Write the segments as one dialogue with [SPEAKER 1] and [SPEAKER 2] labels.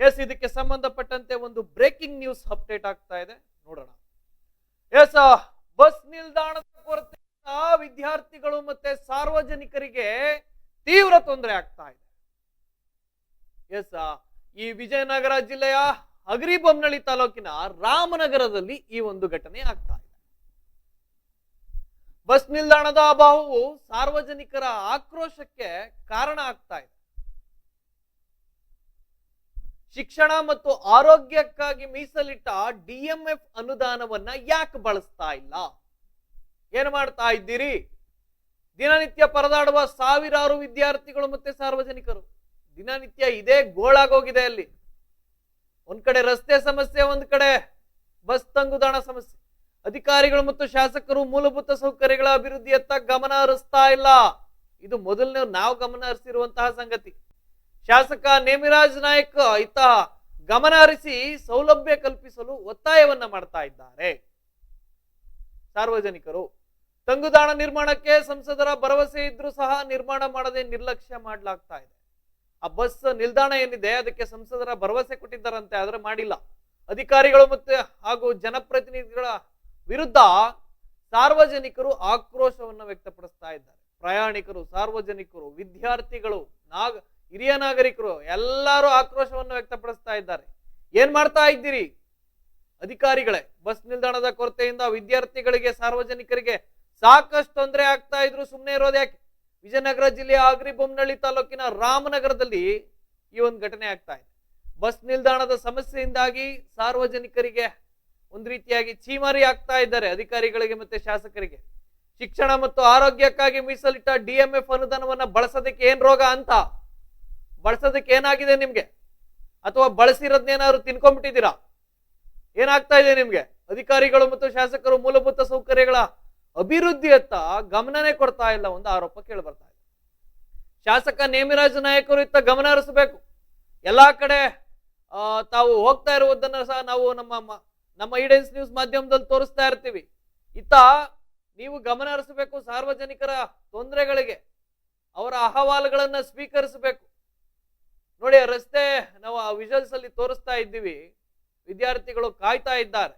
[SPEAKER 1] S, ಇದಕ್ಕೆ ಸಂಬಂಧಪಟ್ಟಂತೆ ಒಂದು ಬ್ರೇಕಿಂಗ್ ನ್ಯೂಸ್ ಅಪ್ಡೇಟ್ ಆಗ್ತಾ ಇದೆ, ನೋಡೋಣ. ಎಸ್, ಬಸ್ ನಿಲ್ದಾಣದ ಕೊರತೆ ವಿದ್ಯಾರ್ಥಿಗಳು ಮತ್ತೆ ಸಾರ್ವಜನಿಕರಿಗೆ ತೀವ್ರ ತೊಂದರೆ ಆಗ್ತಾ ಇದೆ. ಎಸ್, ಈ ವಿಜಯನಗರ ಜಿಲ್ಲೆಯ ಹಗರಿಬೊಮ್ಮನಹಳ್ಳಿ ತಾಲೂಕಿನ ರಾಮನಗರದಲ್ಲಿ ಈ ಒಂದು ಘಟನೆ ಆಗ್ತಾ ಇದೆ. ಬಸ್ ನಿಲ್ದಾಣದ ಅಭಾವವು ಸಾರ್ವಜನಿಕರ ಆಕ್ರೋಶಕ್ಕೆ ಕಾರಣ ಆಗ್ತಾ ಇದೆ. ಶಿಕ್ಷಣ ಮತ್ತು ಆರೋಗ್ಯಕ್ಕಾಗಿ ಮೀಸಲಿಟ್ಟ ಡಿಎಂಎಫ್ ಅನುದಾನವನ್ನ ಯಾಕೆ ಬಳಸ್ತಾ ಇಲ್ಲ? ಏನ್ ಮಾಡ್ತಾ ಇದ್ದೀರಿ? ದಿನನಿತ್ಯ ಪರದಾಡುವ ಸಾವಿರಾರು ವಿದ್ಯಾರ್ಥಿಗಳು ಮತ್ತೆ ಸಾರ್ವಜನಿಕರು ದಿನನಿತ್ಯ ಇದೇ ಗೋಳಾಗೋಗಿದೆ. ಅಲ್ಲಿ ಒಂದ್ ಕಡೆ ರಸ್ತೆ ಸಮಸ್ಯೆ, ಒಂದ್ ಕಡೆ ಬಸ್ ತಂಗುದಾಣ ಸಮಸ್ಯೆ. ಅಧಿಕಾರಿಗಳು ಮತ್ತು ಶಾಸಕರು ಮೂಲಭೂತ ಸೌಕರ್ಯಗಳ ಅಭಿವೃದ್ಧಿಯತ್ತ ಗಮನ ಹರಿಸ್ತಾ ಇಲ್ಲ. ಇದು ಮೊದಲನೇ ನಾವು ಗಮನ ಹರಿಸಿರುವಂತಹ ಸಂಗತಿ. ಶಾಸಕ ನೇಮಿರಾಜ್ ನಾಯಕ್ ಇತ್ತ ಗಮನ ಹರಿಸಿ ಸೌಲಭ್ಯ ಕಲ್ಪಿಸಲು ಒತ್ತಾಯವನ್ನ ಮಾಡ್ತಾ ಇದ್ದಾರೆ. ಸಾರ್ವಜನಿಕರು ತಂಗುದಾಣ ನಿರ್ಮಾಣಕ್ಕೆ ಸಂಸದರ ಭರವಸೆ ಇದ್ರೂ ಸಹ ನಿರ್ಮಾಣ ಮಾಡದೆ ನಿರ್ಲಕ್ಷ್ಯ ಮಾಡಲಾಗ್ತಾ ಇದೆ. ಆ ಬಸ್ ನಿಲ್ದಾಣ ಏನಿದೆ ಅದಕ್ಕೆ ಸಂಸದರ ಭರವಸೆ ಕೊಟ್ಟಿದ್ದಾರಂತೆ, ಆದ್ರೆ ಮಾಡಿಲ್ಲ. ಅಧಿಕಾರಿಗಳು ಮತ್ತೆ ಹಾಗೂ ಜನಪ್ರತಿನಿಧಿಗಳ ವಿರುದ್ಧ ಸಾರ್ವಜನಿಕರು ಆಕ್ರೋಶವನ್ನು ವ್ಯಕ್ತಪಡಿಸ್ತಾ ಇದ್ದಾರೆ. ಪ್ರಯಾಣಿಕರು, ಸಾರ್ವಜನಿಕರು, ವಿದ್ಯಾರ್ಥಿಗಳು, ಹಿರಿಯ ನಾಗರಿಕರು ಎಲ್ಲರೂ ಆಕ್ರೋಶವನ್ನು ವ್ಯಕ್ತಪಡಿಸ್ತಾ ಇದ್ದಾರೆ. ಏನ್ ಮಾಡ್ತಾ ಇದ್ದೀರಿ ಅಧಿಕಾರಿಗಳೇ? ಬಸ್ ನಿಲ್ದಾಣದ ಕೊರತೆಯಿಂದ ವಿದ್ಯಾರ್ಥಿಗಳಿಗೆ, ಸಾರ್ವಜನಿಕರಿಗೆ ಸಾಕಷ್ಟು ತೊಂದರೆ ಆಗ್ತಾ ಇದ್ರು, ಸುಮ್ಮನೆ ಇರೋದು ಯಾಕೆ? ವಿಜಯನಗರ ಜಿಲ್ಲೆಯ ಹಗರಿಬೊಮ್ಮನಹಳ್ಳಿ ತಾಲೂಕಿನ ರಾಮನಗರದಲ್ಲಿ ಈ ಒಂದು ಘಟನೆ ಆಗ್ತಾ ಇದೆ. ಬಸ್ ನಿಲ್ದಾಣದ ಸಮಸ್ಯೆಯಿಂದಾಗಿ ಸಾರ್ವಜನಿಕರಿಗೆ ಒಂದು ರೀತಿಯಾಗಿ ಚೀಮಾರಿ ಆಗ್ತಾ ಇದ್ದಾರೆ, ಅಧಿಕಾರಿಗಳಿಗೆ ಮತ್ತೆ ಶಾಸಕರಿಗೆ. ಶಿಕ್ಷಣ ಮತ್ತು ಆರೋಗ್ಯಕ್ಕಾಗಿ ಮೀಸಲಿಟ್ಟ ಡಿಎಂಎಫ್ ಅನುದಾನವನ್ನ ಬಳಸೋದಕ್ಕೆ ಏನ್ ರೋಗ ಅಂತ? ಬಳಸೋದಕ್ಕೆ ಏನಾಗಿದೆ ನಿಮ್ಗೆ? ಅಥವಾ ಬಳಸಿರೋದ್ನೇನಾದ್ರು ತಿನ್ಕೊಂಡ್ಬಿಟ್ಟಿದ್ದೀರಾ? ಏನಾಗ್ತಾ ಇದೆ ನಿಮ್ಗೆ? ಅಧಿಕಾರಿಗಳು ಮತ್ತು ಶಾಸಕರು ಮೂಲಭೂತ ಸೌಕರ್ಯಗಳ ಅಭಿವೃದ್ಧಿಯತ್ತ ಗಮನನೇ ಕೊಡ್ತಾ ಇಲ್ಲ, ಒಂದು ಆರೋಪ ಕೇಳಿ ಬರ್ತಾ ಇದೆ. ಶಾಸಕ ನೇಮಿರಾಜ್ ನಾಯಕರು ಇತ್ತ ಗಮನ ಹರಿಸಬೇಕು. ಎಲ್ಲಾ ಕಡೆ ತಾವು ಹೋಗ್ತಾ ಇರುವುದನ್ನ ಸಹ ನಾವು ನಮ್ಮ ಈಡೆನ್ಸ್ ನ್ಯೂಸ್ ಮಾಧ್ಯಮದಲ್ಲಿ ತೋರಿಸ್ತಾ ಇರ್ತೀವಿ. ಇತ್ತ ನೀವು ಗಮನ ಹರಿಸಬೇಕು, ಸಾರ್ವಜನಿಕರ ತೊಂದರೆಗಳಿಗೆ ಅವರ ಅಹವಾಲುಗಳನ್ನ ಸ್ವೀಕರಿಸಬೇಕು. ನೋಡಿ, ರಸ್ತೆ ನಾವು ಆ ವಿಜುವಲ್ಸ್ ಅಲ್ಲಿ ತೋರಿಸ್ತಾ ಇದ್ದೀವಿ. ವಿದ್ಯಾರ್ಥಿಗಳು ಕಾಯ್ತಾ ಇದ್ದಾರೆ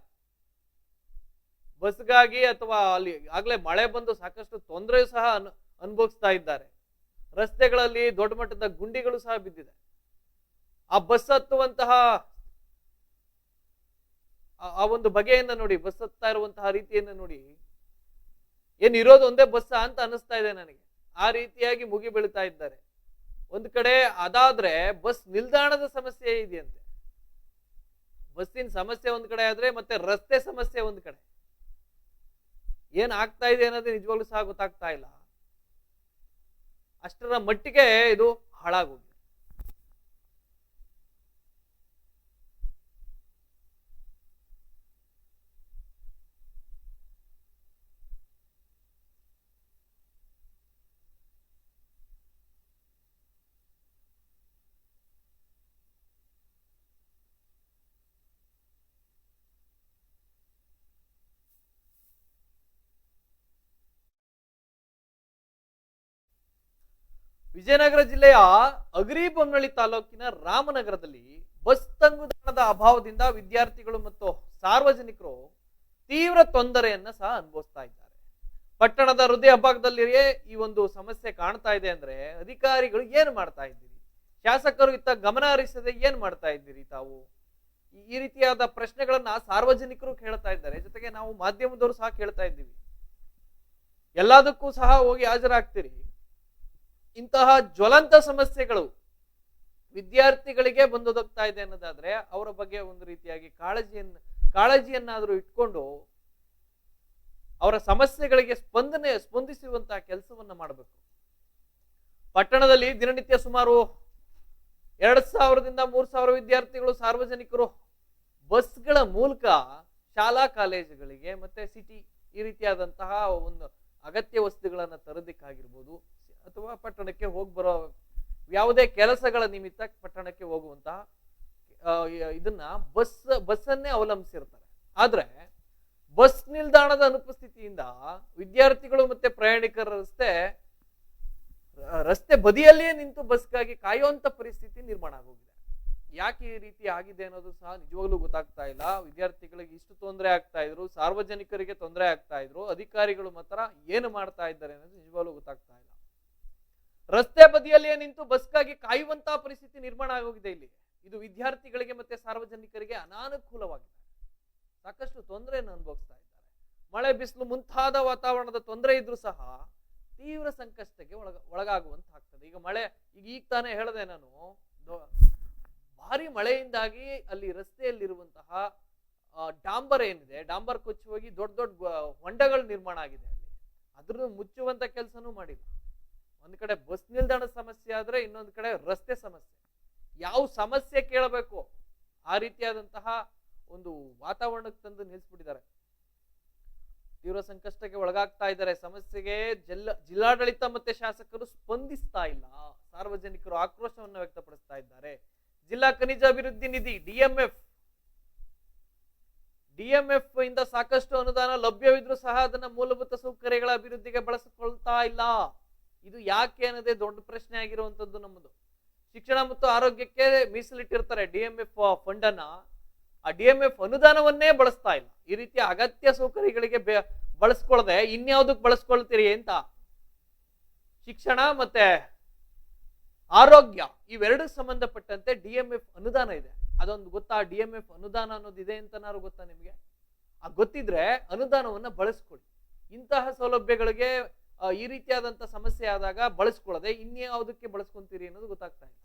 [SPEAKER 1] ಬಸ್ಗಾಗಿ, ಅಥವಾ ಅಲ್ಲಿ ಆಗ್ಲೇ ಮಳೆ ಬಂದು ಸಾಕಷ್ಟು ತೊಂದರೆ ಸಹ ಅನುಭವಿಸ್ತಾ ಇದ್ದಾರೆ. ರಸ್ತೆಗಳಲ್ಲಿ ದೊಡ್ಡ ಮಟ್ಟದ ಗುಂಡಿಗಳು ಸಹ ಬಿದ್ದಿದೆ. ಆ ಬಸ್ ಹತ್ತುವಂತಹ ಆ ಒಂದು ಬಗೆಯನ್ನ ನೋಡಿ, ಬಸ್ ಹತ್ತಾ ಇರುವಂತಹ ರೀತಿಯನ್ನ ನೋಡಿ, ಏನ್ ಇರೋದು ಒಂದೇ ಬಸ್ ಅಂತ ಅನಿಸ್ತಾ ಇದೆ ನನಗೆ. ಆ ರೀತಿಯಾಗಿ ಮುಗಿ ಬೀಳ್ತಾ ಇದ್ದಾರೆ. ಒಂದ್ ಕಡೆ ಅದಾದ್ರೆ ಬಸ್ ನಿಲ್ದಾಣದ ಸಮಸ್ಯೆ ಇದೆಯಂತೆ. ಬಸ್ಸಿನ ಸಮಸ್ಯೆ ಒಂದ್ ಕಡೆ ಆದ್ರೆ ಮತ್ತೆ ರಸ್ತೆ ಸಮಸ್ಯೆ ಒಂದ್ ಕಡೆ. ಏನ್ ಆಗ್ತಾ ಇದೆ ಅನ್ನೋದು ನಿಜವಾಗ್ಲೂ ಸಹ ಗೊತ್ತಾಗ್ತಾ ಇಲ್ಲ. ಅಷ್ಟರ ಮಟ್ಟಿಗೆ ಇದು ಹಾಳಾಗೋಗಿದೆ. ವಿಜಯನಗರ ಜಿಲ್ಲೆಯ ಹಗರಿಬೊಮ್ಮನಹಳ್ಳಿ ತಾಲೂಕಿನ ರಾಮನಗರದಲ್ಲಿ ಬಸ್ ತಂಗುದಾಣದ ಅಭಾವದಿಂದ ವಿದ್ಯಾರ್ಥಿಗಳು ಮತ್ತು ಸಾರ್ವಜನಿಕರು ತೀವ್ರ ತೊಂದರೆಯನ್ನ ಸಹ ಅನುಭವಿಸ್ತಾ ಇದ್ದಾರೆ. ಪಟ್ಟಣದ ಹೃದಯ ಭಾಗದಲ್ಲಿಯೇ ಈ ಒಂದು ಸಮಸ್ಯೆ ಕಾಣ್ತಾ ಇದೆ ಅಂದ್ರೆ ಅಧಿಕಾರಿಗಳು ಏನ್ ಮಾಡ್ತಾ ಇದ್ದೀರಿ? ಶಾಸಕರು ಇತ್ತ ಗಮನ ಹರಿಸದೆ ಏನ್ ಮಾಡ್ತಾ ಇದ್ದೀರಿ ತಾವು? ಈ ರೀತಿಯಾದ ಪ್ರಶ್ನೆಗಳನ್ನ ಸಾರ್ವಜನಿಕರು ಕೇಳ್ತಾ ಇದ್ದಾರೆ, ಜೊತೆಗೆ ನಾವು ಮಾಧ್ಯಮದವರು ಸಹ ಕೇಳ್ತಾ ಇದ್ದೀವಿ. ಎಲ್ಲದಕ್ಕೂ ಸಹ ಹೋಗಿ ಹಾಜರಾಗ್ತೀರಿ. ಇಂತಹ ಜ್ವಲಂತ ಸಮಸ್ಯೆಗಳು ವಿದ್ಯಾರ್ಥಿಗಳಿಗೆ ಬಂದೊದಗ್ತಾ ಇದೆ ಅನ್ನೋದಾದ್ರೆ ಅವರ ಬಗ್ಗೆ ಒಂದು ರೀತಿಯಾಗಿ ಕಾಳಜಿಯನ್ನಾದ್ರೂ ಇಟ್ಕೊಂಡು ಅವರ ಸಮಸ್ಯೆಗಳಿಗೆ ಸ್ಪಂದಿಸುವಂತಹ ಕೆಲಸವನ್ನ ಮಾಡಬೇಕು. ಪಟ್ಟಣದಲ್ಲಿ ದಿನನಿತ್ಯ ಸುಮಾರು 2000ದಿಂದ 3000 ವಿದ್ಯಾರ್ಥಿಗಳು, ಸಾರ್ವಜನಿಕರು ಬಸ್ಗಳ ಮೂಲಕ ಶಾಲಾ ಕಾಲೇಜುಗಳಿಗೆ ಮತ್ತೆ ಸಿಟಿ ಈ ರೀತಿಯಾದಂತಹ ಒಂದು ಅಗತ್ಯ ವಸ್ತುಗಳನ್ನ ತರೋದಕ್ಕಾಗಿರ್ಬೋದು, ಅಥವಾ ಪಟ್ಟಣಕ್ಕೆ ಹೋಗಿ ಬರೋ ಯಾವುದೇ ಕೆಲಸಗಳ ನಿಮಿತ್ತ ಪಟ್ಟಣಕ್ಕೆ ಹೋಗುವಂತಹ ಇದನ್ನ ಬಸ್ಸನ್ನೇ ಅವಲಂಬಿಸಿರ್ತಾರೆ. ಆದ್ರೆ ಬಸ್ ನಿಲ್ದಾಣದ ಅನುಪಸ್ಥಿತಿಯಿಂದ ವಿದ್ಯಾರ್ಥಿಗಳು ಮತ್ತೆ ಪ್ರಯಾಣಿಕರ ರಸ್ತೆ ಬದಿಯಲ್ಲಿಯೇ ನಿಂತು ಬಸ್ಗಾಗಿ ಕಾಯುವಂತ ಪರಿಸ್ಥಿತಿ ನಿರ್ಮಾಣ ಆಗೋಗಿದೆ. ಯಾಕೆ ಈ ರೀತಿ ಆಗಿದೆ ಅನ್ನೋದು ಸಹ ನಿಜವಾಗ್ಲೂ ಗೊತ್ತಾಗ್ತಾ ಇಲ್ಲ. ವಿದ್ಯಾರ್ಥಿಗಳಿಗೆ ಇಷ್ಟು ತೊಂದರೆ ಆಗ್ತಾ ಇದ್ರು, ಸಾರ್ವಜನಿಕರಿಗೆ ತೊಂದರೆ ಆಗ್ತಾ ಇದ್ರು, ಅಧಿಕಾರಿಗಳು ಮಾತ್ರ ಏನು ಮಾಡ್ತಾ ಇದ್ದಾರೆ ಅನ್ನೋದು ನಿಜವಾಗ್ಲೂ ಗೊತ್ತಾಗ್ತಾ ಇಲ್ಲ. ರಸ್ತೆ ಬದಿಯಲ್ಲಿಯೇ ನಿಂತು ಬಸ್ಗಾಗಿ ಕಾಯುವಂತಹ ಪರಿಸ್ಥಿತಿ ನಿರ್ಮಾಣ ಆಗೋಗಿದೆ ಇಲ್ಲಿ. ಇದು ವಿದ್ಯಾರ್ಥಿಗಳಿಗೆ ಮತ್ತೆ ಸಾರ್ವಜನಿಕರಿಗೆ ಅನಾನುಕೂಲವಾಗಿದೆ. ಸಾಕಷ್ಟು ತೊಂದರೆಯನ್ನು ಅನುಭವಿಸ್ತಾ ಇದ್ದಾರೆ. ಮಳೆ ಬಿಸಿಲು ಮುಂತಾದ ವಾತಾವರಣದ ತೊಂದರೆ ಇದ್ರೂ ಸಹ ತೀವ್ರ ಸಂಕಷ್ಟಕ್ಕೆ ಒಳಗಾಗುವಂತಾಗ್ತದೆ. ಈಗ ಮಳೆ ಈಗ ತಾನೇ ಹೇಳಿದೆ ನಾನು, ಭಾರಿ ಮಳೆಯಿಂದಾಗಿ ಅಲ್ಲಿ ರಸ್ತೆಯಲ್ಲಿರುವಂತಹ ಡಾಂಬರ್ ಏನಿದೆ, ಡಾಂಬರ್ ಕೊಚ್ಚಿ ಹೋಗಿ ದೊಡ್ಡ ದೊಡ್ಡ ಹೊಂಡಗಳು ನಿರ್ಮಾಣ ಆಗಿದೆ. ಅಲ್ಲಿ ಅದ್ರ ಮುಚ್ಚುವಂತ ಕೆಲಸನೂ ಮಾಡಿಲ್ಲ. ಒಂದ್ ಕಡೆ ಬಸ್ ನಿಲ್ದಾಣದ ಸಮಸ್ಯೆ ಆದ್ರೆ ಇನ್ನೊಂದ್ ಕಡೆ ರಸ್ತೆ ಸಮಸ್ಯೆ. ಯಾವ ಸಮಸ್ಯೆ ಕೇಳಬೇಕು ಆ ರೀತಿಯಾದಂತಹ ಒಂದು ವಾತಾವರಣಕ್ಕೆ ತಂದು ನಿಲ್ಸ್ಬಿಟ್ಟಿದ್ದಾರೆ. ತೀವ್ರ ಸಂಕಷ್ಟಕ್ಕೆ ಒಳಗಾಗ್ತಾ ಇದ್ದಾರೆ. ಸಮಸ್ಯೆಗೆ ಜಿಲ್ಲಾಡಳಿತ ಮತ್ತೆ ಶಾಸಕರು ಸ್ಪಂದಿಸ್ತಾ ಇಲ್ಲ. ಸಾರ್ವಜನಿಕರು ಆಕ್ರೋಶವನ್ನು ವ್ಯಕ್ತಪಡಿಸ್ತಾ ಇದ್ದಾರೆ. ಜಿಲ್ಲಾ ಖನಿಜ ಅಭಿವೃದ್ಧಿ ನಿಧಿ ಡಿಎಂಎಫ್ ಇಂದ ಸಾಕಷ್ಟು ಅನುದಾನ ಲಭ್ಯವಿದ್ರೂ ಸಹ ಅದನ್ನ ಮೂಲಭೂತ ಸೌಕರ್ಯಗಳ ಅಭಿವೃದ್ಧಿಗೆ ಬಳಸಿಕೊಳ್ತಾ ಇಲ್ಲ. ಇದು ಯಾಕೆ ಅನ್ನೋದೇ ದೊಡ್ಡ ಪ್ರಶ್ನೆ ಆಗಿರುವಂತದ್ದು ನಮ್ಮದು. ಶಿಕ್ಷಣ ಮತ್ತು ಆರೋಗ್ಯಕ್ಕೆ ಮೀಸಲಿಟ್ಟಿರ್ತಾರೆ ಡಿಎಂಎಫ್ ಫಂಡ್ ಅನ್ನ. ಆ ಡಿಎಂಎಫ್ ಅನುದಾನವನ್ನೇ ಬಳಸ್ತಾ ಇಲ್ಲ. ಈ ರೀತಿಯ ಅಗತ್ಯ ಸೌಕರ್ಯಗಳಿಗೆ ಬಳಸ್ಕೊಳ್ಳದೆ ಇನ್ಯಾವುದಕ್ಕೆ ಬಳಸ್ಕೊಳ್ತೀರಿ ಅಂತ. ಶಿಕ್ಷಣ ಮತ್ತೆ ಆರೋಗ್ಯ ಇವೆರಡು ಸಂಬಂಧಪಟ್ಟಂತೆ ಡಿಎಂಎಫ್ ಅನುದಾನ ಇದೆ. ಅದೊಂದು ಗೊತ್ತಾ? ಡಿಎಂಎಫ್ ಅನುದಾನ ಅನ್ನೋದು ಇದೆ ಅಂತನಾರು ಗೊತ್ತಾ ನಿಮ್ಗೆ? ಆ ಗೊತ್ತಿದ್ರೆ ಅನುದಾನವನ್ನ ಬಳಸ್ಕೊಳ್ಳಿ. ಇಂತಹ ಸೌಲಭ್ಯಗಳಿಗೆ ಈ ರೀತಿಯಾದಂತ ಸಮಸ್ಯೆ ಆದಾಗ ಬಳಸ್ಕೊಳ್ಳದೆ ಇನ್ಯಾವುದಕ್ಕೆ ಬಳಸ್ಕೊಂತೀರಿ ಅನ್ನೋದು ಗೊತ್ತಾಗ್ತಾ ಇಲ್ಲ.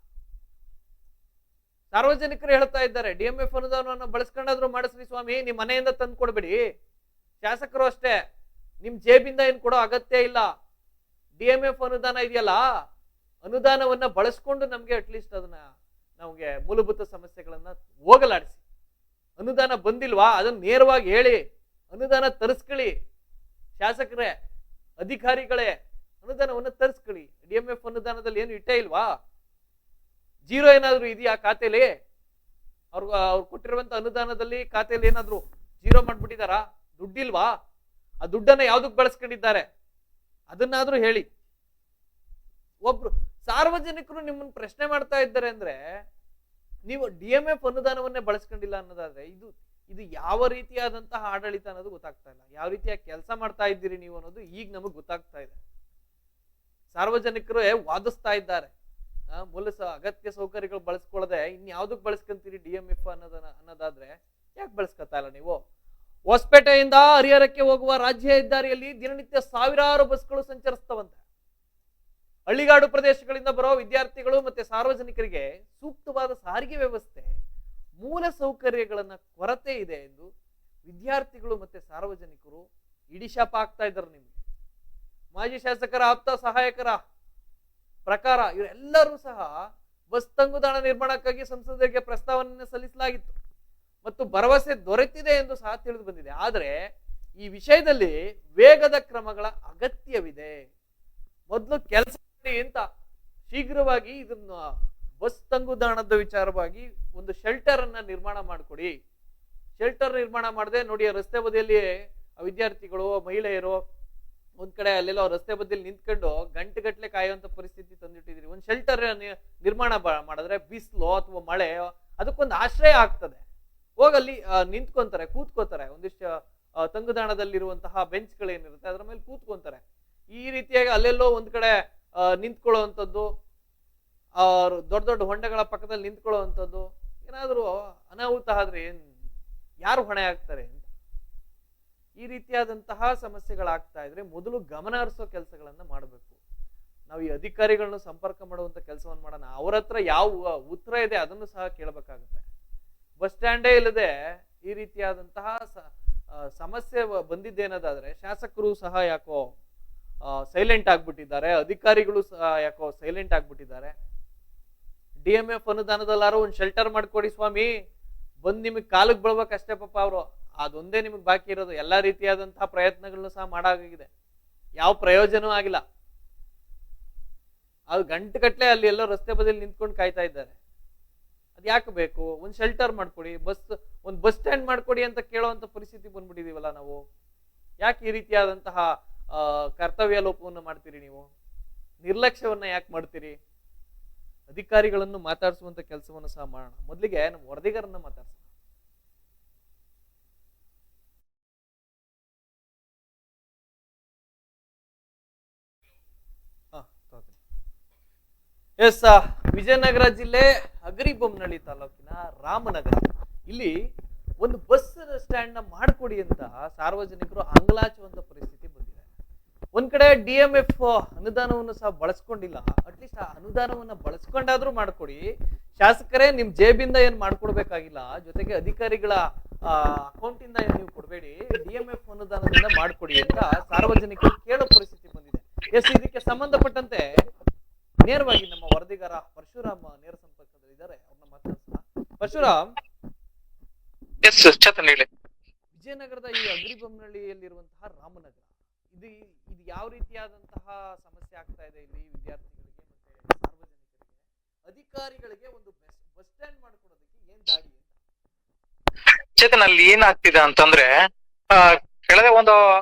[SPEAKER 1] ಸಾರ್ವಜನಿಕರು ಹೇಳ್ತಾ ಇದ್ದಾರೆ ಡಿಎಂಎಫ್ ಅನುದಾನವನ್ನು ಬಳಸ್ಕೊಂಡಾದ್ರೂ ಮಾಡಿಸ್ರಿ ಸ್ವಾಮಿ, ನಿಮ್ ಮನೆಯಿಂದ ತಂದು ಕೊಡ್ಬೇಡಿ. ಶಾಸಕರು ಅಷ್ಟೇ, ನಿಮ್ ಜೇಬಿಂದ ಏನ್ ಕೊಡೋ ಅಗತ್ಯ ಇಲ್ಲ. ಡಿಎಂಎಫ್ ಅನುದಾನ ಇದೆಯಲ್ಲ, ಅನುದಾನವನ್ನ ಬಳಸ್ಕೊಂಡು ನಮ್ಗೆ ಅಟ್ಲೀಸ್ಟ್ ಅದನ್ನ ನಮ್ಗೆ ಮೂಲಭೂತ ಸಮಸ್ಯೆಗಳನ್ನ ಹೋಗಲಾಡಿಸಿ. ಅನುದಾನ ಬಂದಿಲ್ವಾ ಅದನ್ನ ನೇರವಾಗಿ ಹೇಳಿ, ಅನುದಾನ ತರಿಸ್ಕೊಳ್ಳಿ. ಶಾಸಕರೇ, ಅಧಿಕಾರಿಗಳೇ, ಅನುದಾನವನ್ನ ತರಿಸ್ಕೊಳ್ಳಿ. ಡಿಎಂಎಫ್ ಅನುದಾನದಲ್ಲಿ ಏನು ಇಟ್ಟೇ ಇಲ್ವಾ? ಜೀರೋ ಏನಾದ್ರು ಇದೆಯಾ ಖಾತೆಲಿ? ಅವ್ರು ಕೊಟ್ಟಿರುವಂತ ಅನುದಾನದಲ್ಲಿ ಖಾತೆಯಲ್ಲಿ ಏನಾದ್ರು ಜೀರೋ ಮಾಡ್ಬಿಟ್ಟಿದಾರಾ? ದುಡ್ಡಿಲ್ವಾ? ಆ ದುಡ್ಡನ್ನ ಯಾವ್ದಕ್ ಬಳಸ್ಕೊಂಡಿದ್ದಾರೆ ಅದನ್ನಾದ್ರೂ ಹೇಳಿ. ಒಬ್ರು ಸಾರ್ವಜನಿಕರು ನಿಮ್ಮನ್ನ ಪ್ರಶ್ನೆ ಮಾಡ್ತಾ ಇದ್ದಾರೆ ಅಂದ್ರೆ ನೀವು ಡಿಎಂಎಫ್ ಅನುದಾನವನ್ನೇ ಬಳಸ್ಕೊಂಡಿಲ್ಲ ಅನ್ನೋದಾದ್ರೆ ಇದು ಯಾವ ರೀತಿಯಾದಂತಹ ಆಡಳಿತ ಅನ್ನೋದು ಗೊತ್ತಾಗ್ತಾ ಇಲ್ಲ. ಯಾವ ರೀತಿಯ ಕೆಲಸ ಮಾಡ್ತಾ ಇದ್ದೀರಿ ನೀವು ಅನ್ನೋದು ಈಗ ನಮಗ್ ಗೊತ್ತಾಗ್ತಾ ಇದೆ. ಸಾರ್ವಜನಿಕರು ವಾದಿಸ್ತಾ ಇದ್ದಾರೆ, ಅಗತ್ಯ ಸೌಕರ್ಯಗಳು ಬಳಸ್ಕೊಳ್ಳದೆ ಇನ್ಯಾವುದಕ್ಕೆ ಬಳಸ್ಕೊಂತೀರಿ ಡಿಎಂಎಫ್ ಅನ್ನೋದಾದ್ರೆ ಯಾಕೆ ಬಳಸ್ಕೊತಾ ಇಲ್ಲ ನೀವು? ಹೊಸಪೇಟೆಯಿಂದ ಹರಿಹರಕ್ಕೆ ಹೋಗುವ ರಾಜ್ಯ ಹೆದ್ದಾರಿಯಲ್ಲಿ ದಿನನಿತ್ಯ ಸಾವಿರಾರು ಬಸ್ಗಳು ಸಂಚರಿಸ್ತವಂತೆ. ಹಳ್ಳಿಗಾಡು ಪ್ರದೇಶಗಳಿಂದ ಬರೋ ವಿದ್ಯಾರ್ಥಿಗಳು ಮತ್ತೆ ಸಾರ್ವಜನಿಕರಿಗೆ ಸೂಕ್ತವಾದ ಸಾರಿಗೆ ವ್ಯವಸ್ಥೆ, ಮೂಲ ಸೌಕರ್ಯಗಳನ್ನ ಕೊರತೆ ಇದೆ ಎಂದು ವಿದ್ಯಾರ್ಥಿಗಳು ಮತ್ತೆ ಸಾರ್ವಜನಿಕರು ಇಡಿಶಾಪ ಆಗ್ತಾ ಇದ್ದಾರೆ. ನಿಮ್ಗೆ ಮಾಜಿ ಶಾಸಕರ ಆಪ್ತ ಸಹಾಯಕರ ಪ್ರಕಾರ ಇವರೆಲ್ಲರೂ ಸಹ ಬಸ್ ತಂಗುದಾಣ ನಿರ್ಮಾಣಕ್ಕಾಗಿ ಸಂಸದರಿಗೆ ಪ್ರಸ್ತಾವನೆಯನ್ನು ಸಲ್ಲಿಸಲಾಗಿತ್ತು ಮತ್ತು ಭರವಸೆ ದೊರೆತಿದೆ ಎಂದು ಸಹ ತಿಳಿದು ಬಂದಿದೆ. ಆದರೆ ಈ ವಿಷಯದಲ್ಲಿ ವೇಗದ ಕ್ರಮಗಳ ಅಗತ್ಯವಿದೆ. ಮೊದಲು ಕೆಲಸ ಮಾಡಿ ಅಂತ ಶೀಘ್ರವಾಗಿ ಇದನ್ನ ಬಸ್ ತಂಗುದಾಣದ ವಿಚಾರವಾಗಿ ಒಂದು ಶೆಲ್ಟರ್ ಅನ್ನ ನಿರ್ಮಾಣ ಮಾಡಿಕೊಡಿ. ಶೆಲ್ಟರ್ ನಿರ್ಮಾಣ ಮಾಡದೆ ನೋಡಿ, ರಸ್ತೆ ಬದಿಯಲ್ಲಿ ವಿದ್ಯಾರ್ಥಿಗಳು, ಮಹಿಳೆಯರು ಒಂದ್ ಕಡೆ ಅಲ್ಲೆಲ್ಲ ರಸ್ತೆ ಬದಿಯಲ್ಲಿ ನಿಂತ್ಕೊಂಡು ಗಂಟೆಗಟ್ಲೆ ಕಾಯುವಂತ ಪರಿಸ್ಥಿತಿ ತಂದಿಟ್ಟಿದ್ರಿ. ಒಂದ್ ಶೆಲ್ಟರ್ ನಿರ್ಮಾಣ ಮಾಡಿದ್ರೆ ಬಿಸಿಲು ಅಥವಾ ಮಳೆ ಅದಕ್ಕೊಂದು ಆಶ್ರಯ ಆಗ್ತದೆ. ಹೋಗಲ್ಲಿ ನಿಂತ್ಕೊಂತಾರೆ, ಕೂತ್ಕೋತಾರೆ. ಒಂದಿಷ್ಟು ತಂಗುದಾಣದಲ್ಲಿರುವಂತಹ ಬೆಂಚ್ಗಳೇನಿರುತ್ತೆ ಅದ್ರ ಮೇಲೆ ಕೂತ್ಕೊಂತಾರೆ. ಈ ರೀತಿಯಾಗಿ ಅಲ್ಲೆಲ್ಲೋ ಒಂದ್ ಕಡೆ ನಿಂತ್ಕೊಳ್ಳುವಂಥದ್ದು, ದೊಡ್ಡ ದೊಡ್ಡ ಹೊಂಡಗಳ ಪಕ್ಕದಲ್ಲಿ ನಿಂತ್ಕೊಳ್ಳುವಂಥದ್ದು, ಏನಾದ್ರು ಅನಾಹುತ ಆದ್ರೆ ಯಾರು ಹೊಣೆ ಆಗ್ತಾರೆ ಅಂತ ಈ ರೀತಿಯಾದಂತಹ ಸಮಸ್ಯೆಗಳಾಗ್ತಾ ಇದ್ರೆ ಮೊದಲು ಗಮನ ಹರಿಸೋ ಕೆಲಸಗಳನ್ನ ಮಾಡಬೇಕು. ನಾವು ಈ ಅಧಿಕಾರಿಗಳನ್ನ ಸಂಪರ್ಕ ಮಾಡುವಂತ ಕೆಲಸವನ್ನು ಮಾಡೋಣ. ಅವ್ರ ಹತ್ರ ಯಾವ ಉತ್ತರ ಇದೆ ಅದನ್ನು ಸಹ ಕೇಳಬೇಕಾಗುತ್ತೆ. ಬಸ್ ಸ್ಟ್ಯಾಂಡೇ ಇಲ್ಲದೆ ಈ ರೀತಿಯಾದಂತಹ ಸಮಸ್ಯೆ ಬಂದಿದ್ದೇನದಾದ್ರೆ ಶಾಸಕರು ಸಹ ಯಾಕೋ ಸೈಲೆಂಟ್ ಆಗ್ಬಿಟ್ಟಿದ್ದಾರೆ, ಅಧಿಕಾರಿಗಳು ಸಹ ಯಾಕೋ ಸೈಲೆಂಟ್ ಆಗ್ಬಿಟ್ಟಿದ್ದಾರೆ. ಡಿಎಂಎಫ್ ಅನುದಾನದಲ್ಲಾರು ಒಂದ್ ಶೆಲ್ಟರ್ ಮಾಡ್ಕೊಡಿ ಸ್ವಾಮಿ, ಬಂದ್ ನಿಮಗ್ ಕಾಲಕ್ಕೆ ಬೀಳ್ಬೇಕಷ್ಟೇ ಪಾಪ. ಅವರು ಅದೊಂದೇ ನಿಮಗ್ ಬಾಕಿ ಇರೋದು. ಎಲ್ಲಾ ರೀತಿಯಾದಂತಹ ಪ್ರಯತ್ನಗಳನ್ನು ಸಹ ಮಾಡಾಗಿದೆ, ಯಾವ ಪ್ರಯೋಜನವೂ ಆಗಿಲ್ಲ. ಅದು ಗಂಟೆಗಟ್ಲೆ ಅಲ್ಲಿ ಎಲ್ಲೋ ರಸ್ತೆ ಬದಿಯಲ್ಲಿ ನಿಂತ್ಕೊಂಡು ಕಾಯ್ತಾ ಇದ್ದಾರೆ. ಅದ್ ಯಾಕೆ ಬೇಕು? ಒಂದ್ ಶೆಲ್ಟರ್ ಮಾಡ್ಕೊಡಿ, ಒಂದ್ ಬಸ್ ಸ್ಟ್ಯಾಂಡ್ ಮಾಡ್ಕೊಡಿ ಅಂತ ಕೇಳುವಂತ ಪರಿಸ್ಥಿತಿ ಬಂದ್ಬಿಟ್ಟಿದೀವಲ್ಲ ನಾವು. ಯಾಕೆ ಈ ರೀತಿಯಾದಂತಹ ಕರ್ತವ್ಯ ಲೋಪವನ್ನು ಮಾಡ್ತೀರಿ ನೀವು? ನಿರ್ಲಕ್ಷ್ಯವನ್ನ ಯಾಕೆ ಮಾಡ್ತೀರಿ? ಅಧಿಕಾರಿಗಳನ್ನು ಮಾತಾಡಿಸುವಂತ ಕೆಲಸವನ್ನು ಸಹ ಮಾಡೋಣ. ಮೊದಲಿಗೆ ನಮ್ಮ ವರದಿಗಾರನ್ನ ಮಾತಾಡ್ಸೋಣ. ಎಸ್, ವಿಜಯನಗರ ಜಿಲ್ಲೆ ಹಗರಿಬೊಮ್ಮನಹಳ್ಳಿ ತಾಲೂಕಿನ ರಾಮನಗರ ಇಲ್ಲಿ ಒಂದು ಬಸ್ ಸ್ಟ್ಯಾಂಡ್ ನ ಮಾಡಿಕೊಡಿ ಅಂತ ಸಾರ್ವಜನಿಕರು ಅಂಗಲಾಚುವಂತ ಪರಿಸ್ಥಿತಿ ಬಂದಿದೆ. ಒಂದ್ ಕಡೆ DMF ಅನುದಾನವನ್ನು ಸಹ ಬಳಸ್ಕೊಂಡಿಲ್ಲ, ಅಟ್ಲೀಸ್ಟ್ ಆ ಅನುದಾನವನ್ನ ಬಳಸ್ಕೊಂಡಾದ್ರೂ ಮಾಡ್ಕೊಡಿ. ಶಾಸಕರೇ ನಿಮ್ ಜೇಬಿಂದ ಏನ್ ಮಾಡ್ಕೊಡ್ಬೇಕಾಗಿಲ್ಲ, ಜೊತೆಗೆ ಅಧಿಕಾರಿಗಳ ಅಕೌಂಟ್ ಇಂದ ಏನ್ ನೀವು ಕೊಡ್ಬೇಡಿ, DMF ಅನುದಾನದಿಂದ ಮಾಡ್ಕೊಡಿ ಅಂತ ಸಾರ್ವಜನಿಕರು ಕೇಳೋ ಪರಿಸ್ಥಿತಿ ಬಂದಿದೆ. ಎಸ್, ಇದಕ್ಕೆ ಸಂಬಂಧಪಟ್ಟಂತೆ ನೇರವಾಗಿ ನಮ್ಮ ವರದಿಗಾರ ಪರಶುರಾಮ್ ನೇರ ಸಂಪರ್ಕದಲ್ಲಿ ಇದ್ದಾರೆ, ಅವ್ರನ್ನ ಮಾತಾಡ್ಸೋಣ. ಪರಶುರಾಮ್, ವಿಜಯನಗರದ ಈ ಹಗರಿಬೊಮ್ಮನಹಳ್ಳಿಯಲ್ಲಿರುವಂತಹ ರಾಮನಗರ, ಇದು ಯಾವ ರೀತಿಯಾದಂತಹ ಸಮಸ್ಯೆ ಆಗ್ತಾ ಇದೆ ಇಲ್ಲಿ ವಿದ್ಯಾರ್ಥಿಗಳಿಗೆ ಮತ್ತೆ ಸಾರ್ವಜನಿಕರಿಗೆ, ಅಧಿಕಾರಿಗಳಿಗೆ ಒಂದು ಬಸ್ ಸ್ಟ್ಯಾಂಡ್ ಮಾಡ್ಕೊಡೋದಕ್ಕೆ ಏನ್ ದಾರಿ ಅಂತ?
[SPEAKER 2] ಚೇತನ್, ಅಲ್ಲಿ ಏನಾಗ್ತಿದೆ ಅಂತಂದ್ರೆ ಕಳೆದ ಒಂದು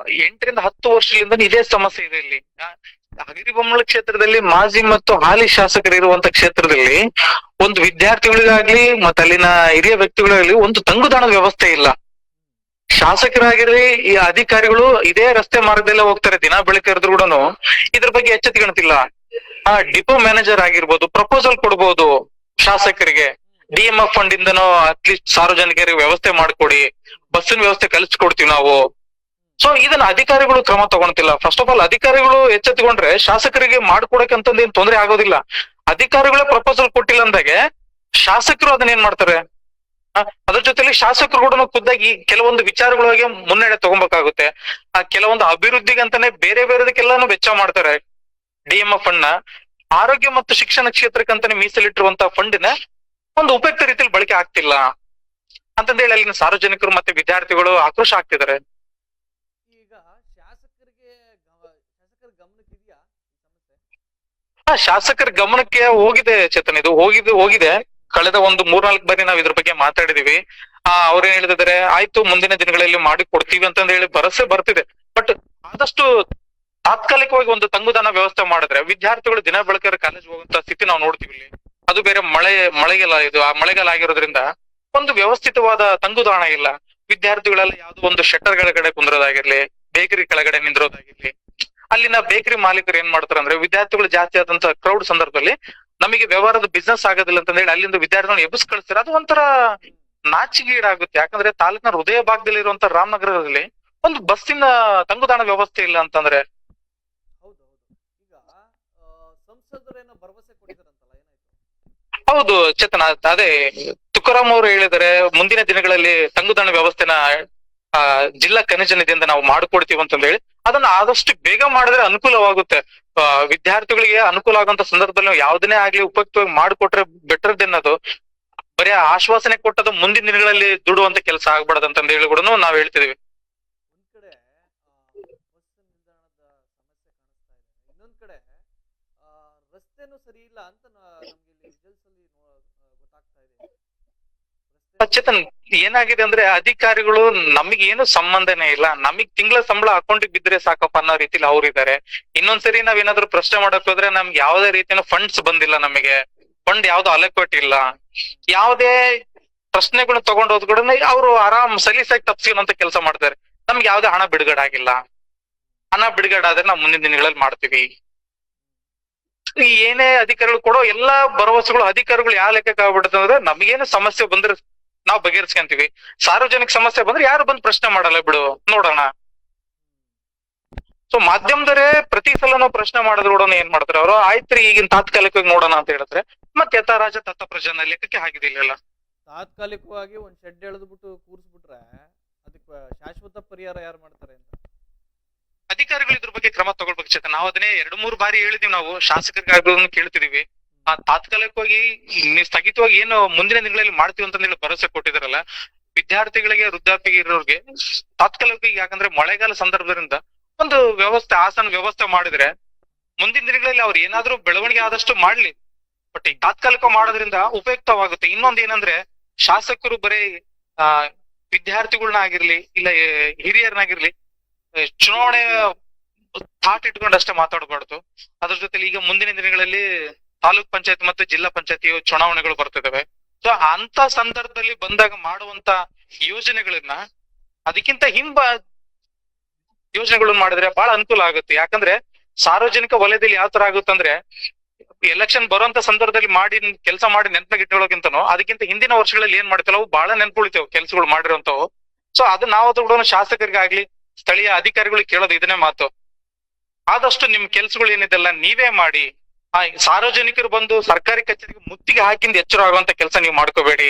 [SPEAKER 2] 8 ರಿಂದ 10 ವರ್ಷದಿಂದ ಇದೇ ಸಮಸ್ಯೆ ಇದೆ ಇಲ್ಲಿ. ಹಗರಿಬೊಮ್ಮನಹಳ್ಳಿ ಕ್ಷೇತ್ರದಲ್ಲಿ ಮಾಜಿ ಮತ್ತು ಹಾಲಿ ಶಾಸಕರು ಇರುವಂತ ಕ್ಷೇತ್ರದಲ್ಲಿ ಒಂದು ವಿದ್ಯಾರ್ಥಿಗಳಿಗಾಗ್ಲಿ ಮತ್ತೆ ಅಲ್ಲಿನ ಹಿರಿಯ ವ್ಯಕ್ತಿಗಳಿಗಾಗ್ಲಿ ಒಂದು ತಂಗುದಾಣದ ವ್ಯವಸ್ಥೆ ಇಲ್ಲ. ಶಾಸಕರಾಗಿರ್ಲಿ ಈ ಅಧಿಕಾರಿಗಳು ಇದೇ ರಸ್ತೆ ಮಾರ್ಗದಲ್ಲೇ ಹೋಗ್ತಾರೆ, ದಿನ ಬೆಳಗ್ಗೆ ಇರಿದ್ರು ಕೂಡ ಇದ್ರ ಬಗ್ಗೆ ಎಚ್ಚೆತ್ತು ಕಾಣ್ತಿಲ್ಲ. ಡಿಪೋ ಮ್ಯಾನೇಜರ್ ಆಗಿರ್ಬೋದು, ಪ್ರಪೋಸಲ್ ಕೊಡ್ಬೋದು ಶಾಸಕರಿಗೆ, DMF ಫಂಡ್ ಇಂದನೋ ಅಟ್ಲೀಸ್ಟ್ ಸಾರ್ವಜನಿಕರಿಗೆ ವ್ಯವಸ್ಥೆ ಮಾಡ್ಕೊಡಿ, ಬಸ್ಸಿನ ವ್ಯವಸ್ಥೆ ಕಲ್ಸ್ಕೊಡ್ತೀವಿ ನಾವು. ಸೊ ಇದನ್ನ ಅಧಿಕಾರಿಗಳು ಕ್ರಮ ತಗೊಳ್ತಿಲ್ಲ. ಫಸ್ಟ್ ಆಫ್ ಆಲ್ ಅಧಿಕಾರಿಗಳು ಎಚ್ಚೆತ್ತುಕೊಂಡ್ರೆ ಶಾಸಕರಿಗೆ ಮಾಡ್ಕೊಡಕ್ಕೆ ಅಂತಂದು ಏನ್ ತೊಂದರೆ ಆಗೋದಿಲ್ಲ. ಅಧಿಕಾರಿಗಳೇ ಪ್ರಪೋಸಲ್ ಕೊಟ್ಟಿಲ್ಲ ಅಂದಾಗೆ ಶಾಸಕರು ಅದನ್ನ ಏನ್ ಮಾಡ್ತಾರೆ? ಅದ್ರ ಜೊತೆಲಿ ಶಾಸಕರು ಕೂಡ ಖುದ್ದಾಗಿ ಕೆಲವೊಂದು ವಿಚಾರಗಳಿಗೆ ಮುನ್ನಡೆ ತಗೊಬೇಕಾಗುತ್ತೆ. ಕೆಲವೊಂದು ಅಭಿವೃದ್ಧಿಗೆ ಅಂತಾನೆ ಬೇರೆ ಬೇರೆದಕ್ಕೆಲ್ಲಾನು ವೆಚ್ಚ ಮಾಡ್ತಾರೆ. DMF ಫಂಡ್ ನ ಆರೋಗ್ಯ ಮತ್ತು ಶಿಕ್ಷಣ ಕ್ಷೇತ್ರಕ್ಕೆ ಅಂತಾನೆ ಮೀಸಲಿಟ್ಟಿರುವಂತ ಫಂಡಿನ ಒಂದು ಉಪಯುಕ್ತ ರೀತಿಯಲ್ಲಿ ಬಳಕೆ ಆಗ್ತಿಲ್ಲ ಅಂತಂದೇಳಿ ಅಲ್ಲಿನ ಸಾರ್ವಜನಿಕರು ಮತ್ತೆ ವಿದ್ಯಾರ್ಥಿಗಳು ಆಕ್ರೋಶ ಆಗ್ತಿದ್ದಾರೆ.
[SPEAKER 1] ಈಗ ಶಾಸಕರ ಗಮನಕ್ಕೆ ಇದೆಯಾ
[SPEAKER 2] ಶಾಸಕರ ಗಮನಕ್ಕೆ ಹೋಗಿದೆ ಚೇತನ್, ಇದು ಹೋಗಿದೆ. ಕಳೆದ ಒಂದು 3-4 ಬಾರಿ ನಾವ್ ಇದ್ರ ಬಗ್ಗೆ ಮಾತಾಡಿದೀವಿ. ಅವ್ರೇನ್ ಹೇಳ್ತಿದ್ದಾರೆ, ಆಯ್ತು ಮುಂದಿನ ದಿನಗಳಲ್ಲಿ ಮಾಡಿ ಕೊಡ್ತೀವಿ ಅಂತಂದ ಹೇಳಿ ಭರವಸೆ ಬರ್ತಿದೆ. ಬಟ್ ಆದಷ್ಟು ತಾತ್ಕಾಲಿಕವಾಗಿ ಒಂದು ತಂಗುದಾಣ ವ್ಯವಸ್ಥೆ ಮಾಡಿದ್ರೆ ವಿದ್ಯಾರ್ಥಿಗಳು ದಿನ ಬೆಳಕರ ಕಾಲೇಜ್ ಹೋಗುವಂತ ಸ್ಥಿತಿ ನಾವು ನೋಡ್ತೀವಿ ಇಲ್ಲಿ. ಅದು ಬೇರೆ ಮಳೆಗಾಲ, ಇದು ಆ ಮಳೆಗಾಲ ಆಗಿರೋದ್ರಿಂದ ಒಂದು ವ್ಯವಸ್ಥಿತವಾದ ತಂಗುದಾಣ ಇಲ್ಲ. ವಿದ್ಯಾರ್ಥಿಗಳೆಲ್ಲ ಯಾವ್ದೋ ಒಂದು ಶೆಟ್ಟರ್ ಕೆಳಗಡೆ ಕುಂದ್ರೋದಾಗಿರ್ಲಿ, ಬೇಕರಿ ಕೆಳಗಡೆ ನಿಂದ್ರೋದಾಗಿರ್ಲಿ, ಅಲ್ಲಿನ ಬೇಕರಿ ಮಾಲೀಕರು ಏನ್ ಮಾಡ್ತಾರೆ ಅಂದ್ರೆ ವಿದ್ಯಾರ್ಥಿಗಳು ಜಾಸ್ತಿ ಆದಂತ ಕ್ರೌಡ್ ಸಂದರ್ಭದಲ್ಲಿ ನಮಗೆ ವ್ಯವಹಾರದ ಬಿಸ್ನೆಸ್ ಆಗೋದಿಲ್ಲ ಅಂತ ಹೇಳಿ ಅಲ್ಲಿಂದ ವಿದ್ಯಾರ್ಥಿಗಳನ್ನ ಎಬ್ಬಿಸ್ ಕಳಿಸ್ತಾರೆ. ಅದು ಒಂಥರ ನಾಚಿಕೆಗೀಡಾಗುತ್ತೆ. ಯಾಕಂದ್ರೆ ತಾಲೂಕಿನ ಹೃದಯ ಭಾಗದಲ್ಲಿ ಇರುವಂತ ರಾಮನಗರದಲ್ಲಿ ಒಂದು ಬಸ್ಸಿನ ತಂಗುದಾಣ ವ್ಯವಸ್ಥೆ ಇಲ್ಲ ಅಂತಂದ್ರೆ.
[SPEAKER 1] ಈಗ ಸಂಸದರೇನೋ ಭರವಸೆ ಕೊಟ್ಟಿದಾರಂತಲ್ಲ, ಏನಾಯ್ತು?
[SPEAKER 2] ಹೌದು ಚೇತನ, ಅದೇ ತುಕಾರಾಮ್ ಅವರು ಹೇಳಿದರೆ ಮುಂದಿನ ದಿನಗಳಲ್ಲಿ ತಂಗುದಾಣ ವ್ಯವಸ್ಥೆನ ಜಿಲ್ಲಾ ಖನಿಜ ನಿಧಿಯಿಂದ ನಾವು ಮಾಡಿಕೊಡ್ತೀವಿ ಅಂತ ಹೇಳಿ ಅದನ್ನ ಆದಷ್ಟು ಬೇಗ ಮಾಡಿದ್ರೆ ಅನುಕೂಲವಾಗುತ್ತೆ. ವಿದ್ಯಾರ್ಥಿಗಳಿಗೆ ಅನುಕೂಲ ಆಗುವಂತ ಸಂದರ್ಭದಲ್ಲಿ ನಾವು ಯಾವ್ದನ್ನೇ ಆಗ್ಲಿ ಉಪಯುಕ್ತವಾಗಿ ಮಾಡಿಕೊಟ್ರೆ ಬೆಟರ್ ದೆನ್ನೋದು. ಬರೀ ಆಶ್ವಾಸನೆ ಕೊಟ್ಟದು ಮುಂದಿನ ದಿನಗಳಲ್ಲಿ ದುಡುವಂತ ಕೆಲಸ ಆಗ್ಬಾರ್ದು ಅಂತಂದ ಹೇಳಿ ಕೂಡ ನಾವ್ ಹೇಳ್ತಿದೀವಿ.
[SPEAKER 1] ಒಂದ್ ಕಡೆ ಬಸ್ ನಿಲ್ದಾಣದ ಸಮಸ್ಯೆ ಕಾಣಿಸ್ತಾ ಇದೆ, ಇನ್ನೊಂದ್ ಕಡೆ ರಸ್ತೆನೂ ಸರಿ ಇಲ್ಲ ಅಂತ ನಮ್ಗೆ ಇಲ್ಲಿ ರಿಸಲ್ಟ್ಸ್ ಅಲ್ಲಿ ಗೊತ್ತಾಗ್ತಾ ಇದೆ.
[SPEAKER 2] ಚೇತನ್, ಏನಾಗಿದೆ ಅಂದ್ರೆ ಅಧಿಕಾರಿಗಳು ನಮಗೆ ಏನು ಸಂಬಂಧನೇ ಇಲ್ಲ, ನಮಗ್ ತಿಂಗಳ ಸಂಬಳ ಅಕೌಂಟಿಗೆ ಬಿದ್ರೆ ಸಾಕಪ್ಪ ಅನ್ನೋ ರೀತಿಲಿ ಅವ್ರಿದ್ದಾರೆ. ಇನ್ನೊಂದ್ಸರಿ ನಾವ್ ಏನಾದ್ರು ಪ್ರಶ್ನೆ ಮಾಡಕ್ ಹೋದ್ರೆ ನಮ್ಗೆ ಯಾವ್ದೇ ರೀತಿಯ ಫಂಡ್ಸ್ ಬಂದಿಲ್ಲ, ನಮಗೆ ಫಂಡ್ ಯಾವ್ದು ಅಲೋಕೇಟ್ ಇಲ್ಲ, ಯಾವ್ದೇ ಪ್ರಶ್ನೆಗಳನ್ನ ತಗೊಂಡೋದ್ ಕೂಡ ಅವ್ರು ಆರಾಮ್ ಸಲೀಸಾಗಿ ತಪ್ಸಿರೋಂತ ಕೆಲಸ ಮಾಡ್ತಾರೆ. ನಮ್ಗೆ ಯಾವ್ದೇ ಹಣ ಬಿಡುಗಡೆ ಆಗಿಲ್ಲ. ಹಣ ಬಿಡುಗಡೆ ಆದ್ರೆ ನಾವು ಮುಂದಿನ ದಿನಗಳಲ್ಲಿ ಮಾಡ್ತೀವಿ. ಏನೇ ಅಧಿಕಾರಿಗಳು ಕೊಡೋ ಎಲ್ಲಾ ಭರವಸೆಗಳು ಅಧಿಕಾರಿಗಳು ಯಾವ ಲೆಕ್ಕಕ್ಕೆ ಆಗ್ಬಿಡುತ್ತೆ ಅಂದ್ರೆ ನಮಗೇನು ಸಮಸ್ಯೆ ಬಂದ್ರೆ ನಾವ್ ಬಗೆಹರಿಸ್ಕೊಂತೀವಿ, ಸಾರ್ವಜನಿಕ ಸಮಸ್ಯೆ ಬಂದ್ರೆ ಯಾರು ಬಂದು ಪ್ರಶ್ನೆ ಮಾಡಲ್ಲ, ಬಿಡು ನೋಡೋಣ. ಸೊ ಮಾಧ್ಯಮದವರೇ ಪ್ರತಿ ಸಲ ನಾವು ಪ್ರಶ್ನೆ ಮಾಡಿದ್ರು ಕೂಡ ಏನ್ ಮಾಡ್ತಾರೆ ಅವರು, ಆಯ್ತ್ರಿ ಈಗಿನ ತಾತ್ಕಾಲಿಕವಾಗಿ ನೋಡೋಣ ಅಂತ ಹೇಳಿದ್ರೆ ಮತ್ತೆ ಯಥಾ ರಾಜ ತತ್ತ ಪ್ರಜಾನ ಲೆಕ್ಕಕ್ಕೆ ಆಗಿದಿಲ್ಲ.
[SPEAKER 1] ತಾತ್ಕಾಲಿಕವಾಗಿ ಒಂದ್ ಶೆಡ್ ಎಳೆದ್ಬಿಟ್ಟು ಕೂರಿಸ್ಬಿಟ್ರೆ ಅದಕ್ಕೆ ಶಾಶ್ವತ ಪರಿಹಾರ ಯಾರು ಮಾಡ್ತಾರೆ ಅಂತ
[SPEAKER 2] ಅಧಿಕಾರಿಗಳು ಇದ್ರ ಬಗ್ಗೆ ಕ್ರಮ ತಗೊಳ್ಬೇಕು ಚೇತನ್. ನಾವು ಅದನ್ನೇ 2-3 ಬಾರಿ ಹೇಳಿದೀವಿ, ನಾವು ಶಾಸಕರಿಗಾಗೋದನ್ನ ಕೇಳ್ತಿದೀವಿ. ತಾತ್ಕಾಲಿಕವಾಗಿ ನೀವು ಸ್ಥಗಿತವಾಗಿ ಏನು ಮುಂದಿನ ದಿನಗಳಲ್ಲಿ ಮಾಡ್ತೀವಿ ಅಂತ ಹೇಳಿ ಭರವಸೆ ಕೊಟ್ಟಿದಾರಲ್ಲ, ವಿದ್ಯಾರ್ಥಿಗಳಿಗೆ ವೃದ್ಧಾಪ್ಯ ಇರೋರಿಗೆ ತಾತ್ಕಾಲಿಕವಾಗಿ, ಯಾಕಂದ್ರೆ ಮಳೆಗಾಲ ಸಂದರ್ಭದಿಂದ ಒಂದು ವ್ಯವಸ್ಥೆ, ಆಸನ ವ್ಯವಸ್ಥೆ ಮಾಡಿದ್ರೆ ಮುಂದಿನ ದಿನಗಳಲ್ಲಿ ಅವ್ರು ಏನಾದ್ರೂ ಬೆಳವಣಿಗೆ ಆದಷ್ಟು ಮಾಡ್ಲಿ. ಬಟ್ ಈಗ ತಾತ್ಕಾಲಿಕ ಮಾಡೋದ್ರಿಂದ ಉಪಯುಕ್ತವಾಗುತ್ತೆ. ಇನ್ನೊಂದ್ ಏನಂದ್ರೆ ಶಾಸಕರು ಬರೀ ವಿದ್ಯಾರ್ಥಿಗಳನ್ನ ಆಗಿರ್ಲಿ ಇಲ್ಲ ಹಿರಿಯರನ್ನಾಗಿರ್ಲಿ ಚುನಾವಣೆ ಥಾಟ್ ಇಟ್ಕೊಂಡು ಅಷ್ಟೇ ಮಾತಾಡಬಾರ್ದು. ಅದ್ರ ಜೊತೆಲಿ ಈಗ ಮುಂದಿನ ದಿನಗಳಲ್ಲಿ ತಾಲೂಕ್ ಪಂಚಾಯತ್ ಮತ್ತು ಜಿಲ್ಲಾ ಪಂಚಾಯತಿ ಚುನಾವಣೆಗಳು ಬರ್ತಿದಾವೆ. ಸೊ ಅಂತ ಸಂದರ್ಭದಲ್ಲಿ ಬಂದಾಗ ಮಾಡುವಂತ ಯೋಜನೆಗಳನ್ನ ಅದಕ್ಕಿಂತ ಯೋಜನೆಗಳನ್ನ ಮಾಡಿದ್ರೆ ಬಹಳ ಅನುಕೂಲ ಆಗುತ್ತೆ. ಯಾಕಂದ್ರೆ ಸಾರ್ವಜನಿಕ ವಲಯದಲ್ಲಿ ಯಾವ ತರ ಆಗುತ್ತಂದ್ರೆ ಎಲೆಕ್ಷನ್ ಬರುವಂತ ಸಂದರ್ಭದಲ್ಲಿ ಕೆಲಸ ಮಾಡಿ ನೆನಪಿಗೆ ಇಟ್ಕೊಳ್ಳೋಕ್ಕಿಂತನೂ ಅದಕ್ಕಿಂತ ಹಿಂದಿನ ವರ್ಷಗಳಲ್ಲಿ ಏನ್ ಮಾಡ್ತೀವಿ ಅವು ಬಹಳ ನೆನ್ಪುಳಿತೇವೆ ಕೆಲಸಗಳು ಮಾಡಿರುವಂತವು. ಸೊ ಅದು ನಾವು ಅದು ಕೂಡ ಶಾಸಕರಿಗಾಗ್ಲಿ ಸ್ಥಳೀಯ ಅಧಿಕಾರಿಗಳಿಗೆ ಕೇಳೋದು ಇದನ್ನೇ ಮಾತು. ಆದಷ್ಟು ನಿಮ್ ಕೆಲ್ಸಗಳು ಏನಿದೆಲ್ಲ ನೀವೇ ಮಾಡಿ, ಸಾರ್ವಜನಿಕರು ಬಂದು ಸರ್ಕಾರಿ ಕಚೇರಿಗೆ ಮುತ್ತಿಗೆ ಹಾಕಿಂದ ಎಚ್ಚರ ಆಗುವಂತ ಕೆಲಸ ನೀವು ಮಾಡ್ಕೋಬೇಡಿ.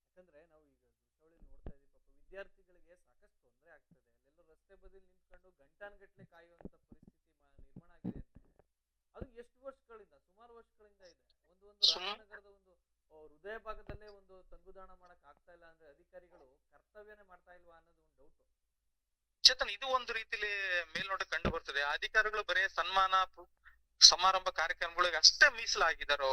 [SPEAKER 1] ಯಾಕಂದ್ರೆ ನಾವು ಈಗ ನೋಡ್ತಾ ಇದೀವಿ, ಪಾಪ ವಿದ್ಯಾರ್ಥಿಗಳಿಗೆ ಸಾಕಷ್ಟು ತೊಂದರೆ ಆಗ್ತದೆ. ಅಲ್ಲೆಲ್ಲ ರಸ್ತೆ ಬದಿಯಲ್ಲಿ ನಿಂತ್ಕೊಂಡು ಗಂಟಾನ್ಗಟ್ಲೆ ಕಾಯುವಂತ ಪರಿಸ್ಥಿತಿ ನಿರ್ಮಾಣ ಆಗಿದೆ ಅಂತ. ಅದು ಎಷ್ಟು ವರ್ಷಗಳಿಂದ, ಸುಮಾರು ವರ್ಷಗಳಿಂದ ಇದೆ. ಒಂದು ರಾಮನಗರದ ಒಂದು ಹೃದಯ ಭಾಗದಲ್ಲೇ ಒಂದು ತಂಗುದಾಣ ಮಾಡಕ್ ಆಗ್ತಾ ಇಲ್ಲ ಅಂದ್ರೆ ಅಧಿಕಾರಿಗಳು ಕರ್ತವ್ಯನೇ ಮಾಡ್ತಾ ಇಲ್ವಾ ಅನ್ನೋದು ಒಂದು ಡೌಟ್.
[SPEAKER 2] ಚೇತನ್, ಇದು ಒಂದು ರೀತಿಲಿ ಮೇಲ್ನೋಟ ಕಂಡು ಬರ್ತದೆ. ಅಧಿಕಾರಿಗಳು ಬರೀ ಸನ್ಮಾನ ಸಮಾರಂಭ ಕಾರ್ಯಕ್ರಮಗಳಿಗೆ ಅಷ್ಟೇ ಮೀಸಲಾಗಿದ್ದಾರೋ,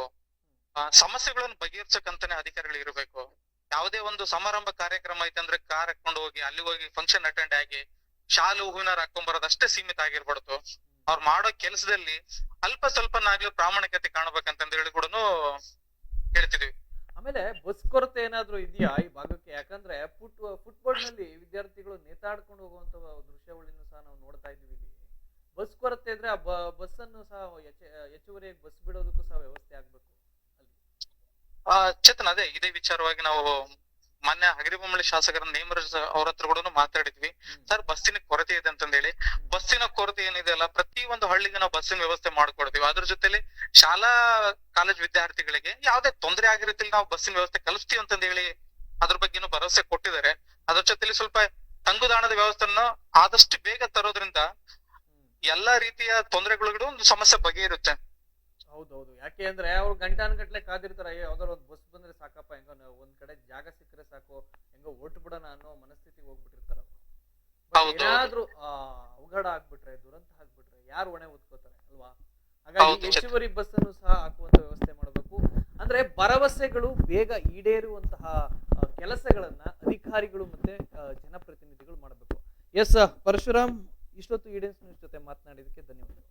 [SPEAKER 2] ಸಮಸ್ಯೆಗಳನ್ನು ಬಗೆಹರಿಸಕ್ಕಂತಾನೆ ಅಧಿಕಾರಿಗಳು ಇರಬೇಕು. ಯಾವುದೇ ಒಂದು ಸಮಾರಂಭ ಕಾರ್ಯಕ್ರಮ ಐತಂದ್ರೆ ಕಾರ್ ಹಾಕೊಂಡು ಹೋಗಿ ಅಲ್ಲಿ ಹೋಗಿ ಫಂಕ್ಷನ್ ಅಟೆಂಡ್ ಆಗಿ ಶಾಲು ಹೂವಿನಾರ ಹಾಕೊಂಡ್ ಬರೋದಷ್ಟೇ ಸೀಮಿತ ಆಗಿರ್ಬಾರ್ದು. ಅವ್ರು ಮಾಡೋ ಕೆಲಸದಲ್ಲಿ ಅಲ್ಪ ಸ್ವಲ್ಪನಾಗ್ಲೂ ಪ್ರಾಮಾಣಿಕತೆ ಕಾಣಬೇಕಂತ ಹೇಳಿ ಕೂಡ ಹೇಳ್ತಿದ್ವಿ.
[SPEAKER 1] ಆಮೇಲೆ ಬಸ್ ಕೊರತೆ ಏನಾದ್ರು ಇದೆಯಾ ಈ ಭಾಗಕ್ಕೆ? ಯಾಕಂದ್ರೆ ಫುಟ್ಬೋರ್ಡ್ ನಲ್ಲಿ ವಿದ್ಯಾರ್ಥಿಗಳು ನೇತಾಡ್ಕೊಂಡು ಹೋಗುವಂತ ದೃಶ್ಯಗಳನ್ನು ಸಹ ನಾವು ನೋಡ್ತಾ ಇದ್ವಿ. ಇಲ್ಲಿ ಬಸ್ ಕೊರತೆ ಇದ್ರೆ ಆ ಬಸ್ ಅನ್ನು ಸಹ ಹೆಚ್ಚುವರಿಯಾಗಿ ಬಸ್ ಬಿಡೋದಕ್ಕೂ ಸಹ ವ್ಯವಸ್ಥೆ ಆಗ್ಬೇಕು ಅಲ್ಲಿ.
[SPEAKER 2] ಚೇತನ್, ಅದೇ ಇದೇ ವಿಚಾರವಾಗಿ ನಾವು ಮೊನ್ನೆ ಹಗರಿಬೊಮ್ಮಳಿ ಶಾಸಕರ ನೇಮರಾಜ್ ಅವ್ರ ಹತ್ರ ಕೂಡ ಮಾತಾಡಿದ್ವಿ. ಸರ್, ಬಸ್ಸಿನ ಕೊರತೆ ಇದೆ ಅಂತಂದೇಳಿ. ಬಸ್ಸಿನ ಕೊರತೆ ಏನಿದೆ ಅಲ್ಲ, ಪ್ರತಿ ಒಂದು ಹಳ್ಳಿಗೆ ನಾವು ಬಸ್ಸಿನ ವ್ಯವಸ್ಥೆ ಮಾಡ್ಕೊಡ್ತೀವಿ. ಅದ್ರ ಜೊತೆಲಿ ಶಾಲಾ ಕಾಲೇಜ್ ವಿದ್ಯಾರ್ಥಿಗಳಿಗೆ ಯಾವ್ದೇ ತೊಂದರೆ ಆಗಿರುತ್ತೆ ನಾವು ಬಸ್ಸಿನ ವ್ಯವಸ್ಥೆ ಕಲಿಸ್ತೀವಿ ಅಂತಂದೇಳಿ ಅದ್ರ ಬಗ್ಗೆನೂ ಭರವಸೆ ಕೊಟ್ಟಿದ್ದಾರೆ. ಅದ್ರ ಜೊತೆಲಿ ಸ್ವಲ್ಪ ತಂಗುದಾಣದ ವ್ಯವಸ್ಥೆಯನ್ನು ಆದಷ್ಟು ಬೇಗ ತರೋದ್ರಿಂದ ಎಲ್ಲಾ ರೀತಿಯ ತೊಂದರೆಗಳು ಒಂದು ಸಮಸ್ಯೆ ಬಗೆಯಿರುತ್ತೆ.
[SPEAKER 1] ಹೌದೌದು. ಯಾಕೆ ಅಂದ್ರೆ ಅವ್ರು ಗಂಟಾನ್ಗಟ್ಲೆ ಕಾದಿರ್ತಾರೆ, ಯಾವ್ದಾರು ಒಂದು ಬಸ್ ಬಂದ್ರೆ ಸಾಕಪ್ಪ, ಹೆಂಗೋ ಒಂದ್ ಕಡೆ ಜಾಗ ಸಿಕ್ಕರೆ ಸಾಕು, ಹೆಂಗೋ ಓಟ್ ಬಿಡೋಣ ಅನ್ನೋ ಮನಸ್ಥಿತಿಗೆ ಹೋಗ್ಬಿಟ್ಟಿರ್ತಾರ. ಏನಾದ್ರೂ ಅವಘಡ ಆಗ್ಬಿಟ್ರೆ, ದುರಂತ ಆಗ್ಬಿಟ್ರೆ ಯಾರು ಹೊಣೆ ಹೊತ್ಕೋತಾರೆ ಅಲ್ವಾ? ಹಾಗಾಗಿ ಹೆಚ್ಚುವರಿ ಬಸ್ ಅನ್ನು ಸಹ ಹಾಕುವಂತ ವ್ಯವಸ್ಥೆ ಮಾಡಬೇಕು. ಅಂದ್ರೆ ಭರವಸೆಗಳು ಬೇಗ ಈಡೇರುವಂತಹ ಕೆಲಸಗಳನ್ನ ಅಧಿಕಾರಿಗಳು ಮತ್ತೆ ಜನಪ್ರತಿನಿಧಿಗಳು ಮಾಡಬೇಕು. ಎಸ್ ಪರಶುರಾಮ್, ಇಷ್ಟೊತ್ತು ಈಡೇನ್ಸ್ ನ್ಯೂಸ್ ಜೊತೆ ಮಾತನಾಡಿದಕ್ಕೆ ಧನ್ಯವಾದಗಳು.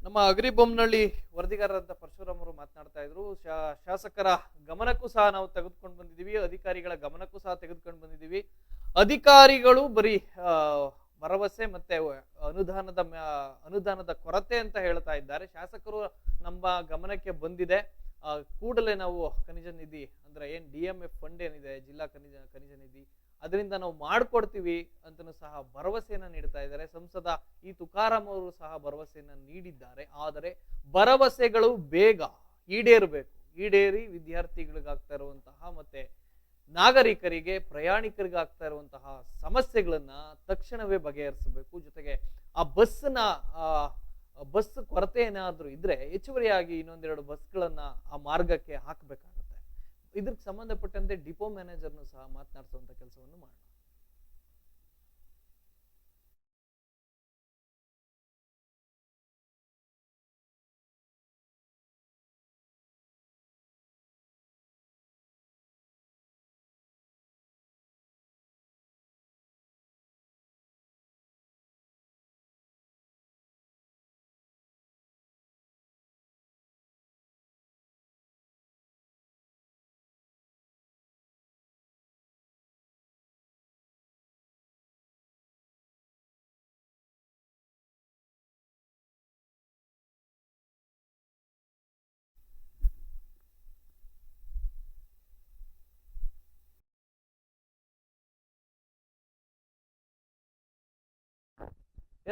[SPEAKER 1] ನಮ್ಮ ಅಗರಿಬೊಮ್ಮನಹಳ್ಳಿ ವರದಿಗಾರರಂತ ಪರಶುರಾಮ್ ಅವರು ಮಾತನಾಡ್ತಾ ಇದ್ರು. ಶಾಸಕರ ಗಮನಕ್ಕೂ ಸಹ ನಾವು ತೆಗೆದುಕೊಂಡು ಬಂದಿದ್ದೀವಿ, ಅಧಿಕಾರಿಗಳ ಗಮನಕ್ಕೂ ಸಹ ತೆಗೆದುಕೊಂಡು ಬಂದಿದ್ದೀವಿ. ಅಧಿಕಾರಿಗಳು ಬರೀ ಭರವಸೆ ಮತ್ತೆ ಅನುದಾನದ ಕೊರತೆ ಅಂತ ಹೇಳ್ತಾ ಇದ್ದಾರೆ. ಶಾಸಕರು ನಮ್ಮ ಗಮನಕ್ಕೆ ಬಂದಿದೆ, ಕೂಡಲೇ ನಾವು ಖನಿಜ ನಿಧಿ ಅಂದ್ರೆ ಏನ್ DMF ಫಂಡ್ ಏನಿದೆ, ಜಿಲ್ಲಾ ಖನಿಜ ನಿಧಿ, ಅದರಿಂದ ನಾವು ಮಾಡ್ಕೊಡ್ತೀವಿ ಅಂತನೂ ಸಹ ಭರವಸೆಯನ್ನ ನೀಡ್ತಾ ಇದ್ದಾರೆ. ಸಂಸದ ತುಕಾರಾಮ್ ಅವರು ಸಹ ಭರವಸೆಯನ್ನ ನೀಡಿದ್ದಾರೆ. ಆದರೆ ಭರವಸೆಗಳು ಬೇಗ ಈಡೇರಬೇಕು. ಈಡೇರಿ ವಿದ್ಯಾರ್ಥಿಗಳಿಗಾಗ್ತಾ ಇರುವಂತಹ ಮತ್ತೆ ನಾಗರಿಕರಿಗೆ, ಪ್ರಯಾಣಿಕರಿಗಾಗ್ತಾ ಇರುವಂತಹ ಸಮಸ್ಯೆಗಳನ್ನ ತಕ್ಷಣವೇ ಬಗೆಹರಿಸಬೇಕು. ಜೊತೆಗೆ ಆ ಬಸ್ ಕೊರತೆ ಏನಾದ್ರೂ ಇದ್ರೆ ಹೆಚ್ಚುವರಿಯಾಗಿ ಇನ್ನೊಂದೆರಡು ಬಸ್ಗಳನ್ನ ಆ ಮಾರ್ಗಕ್ಕೆ ಹಾಕಬೇಕಾಗುತ್ತೆ. ಇದಕ್ಕೆ ಸಂಬಂಧಪಟ್ಟಂತೆ ಡಿಪೋ ಮ್ಯಾನೇಜರ್ನು ಸಹ ಮಾತನಾಡಿಸುವಂತ ಕೆಲಸವನ್ನು ಮಾಡೋಣ.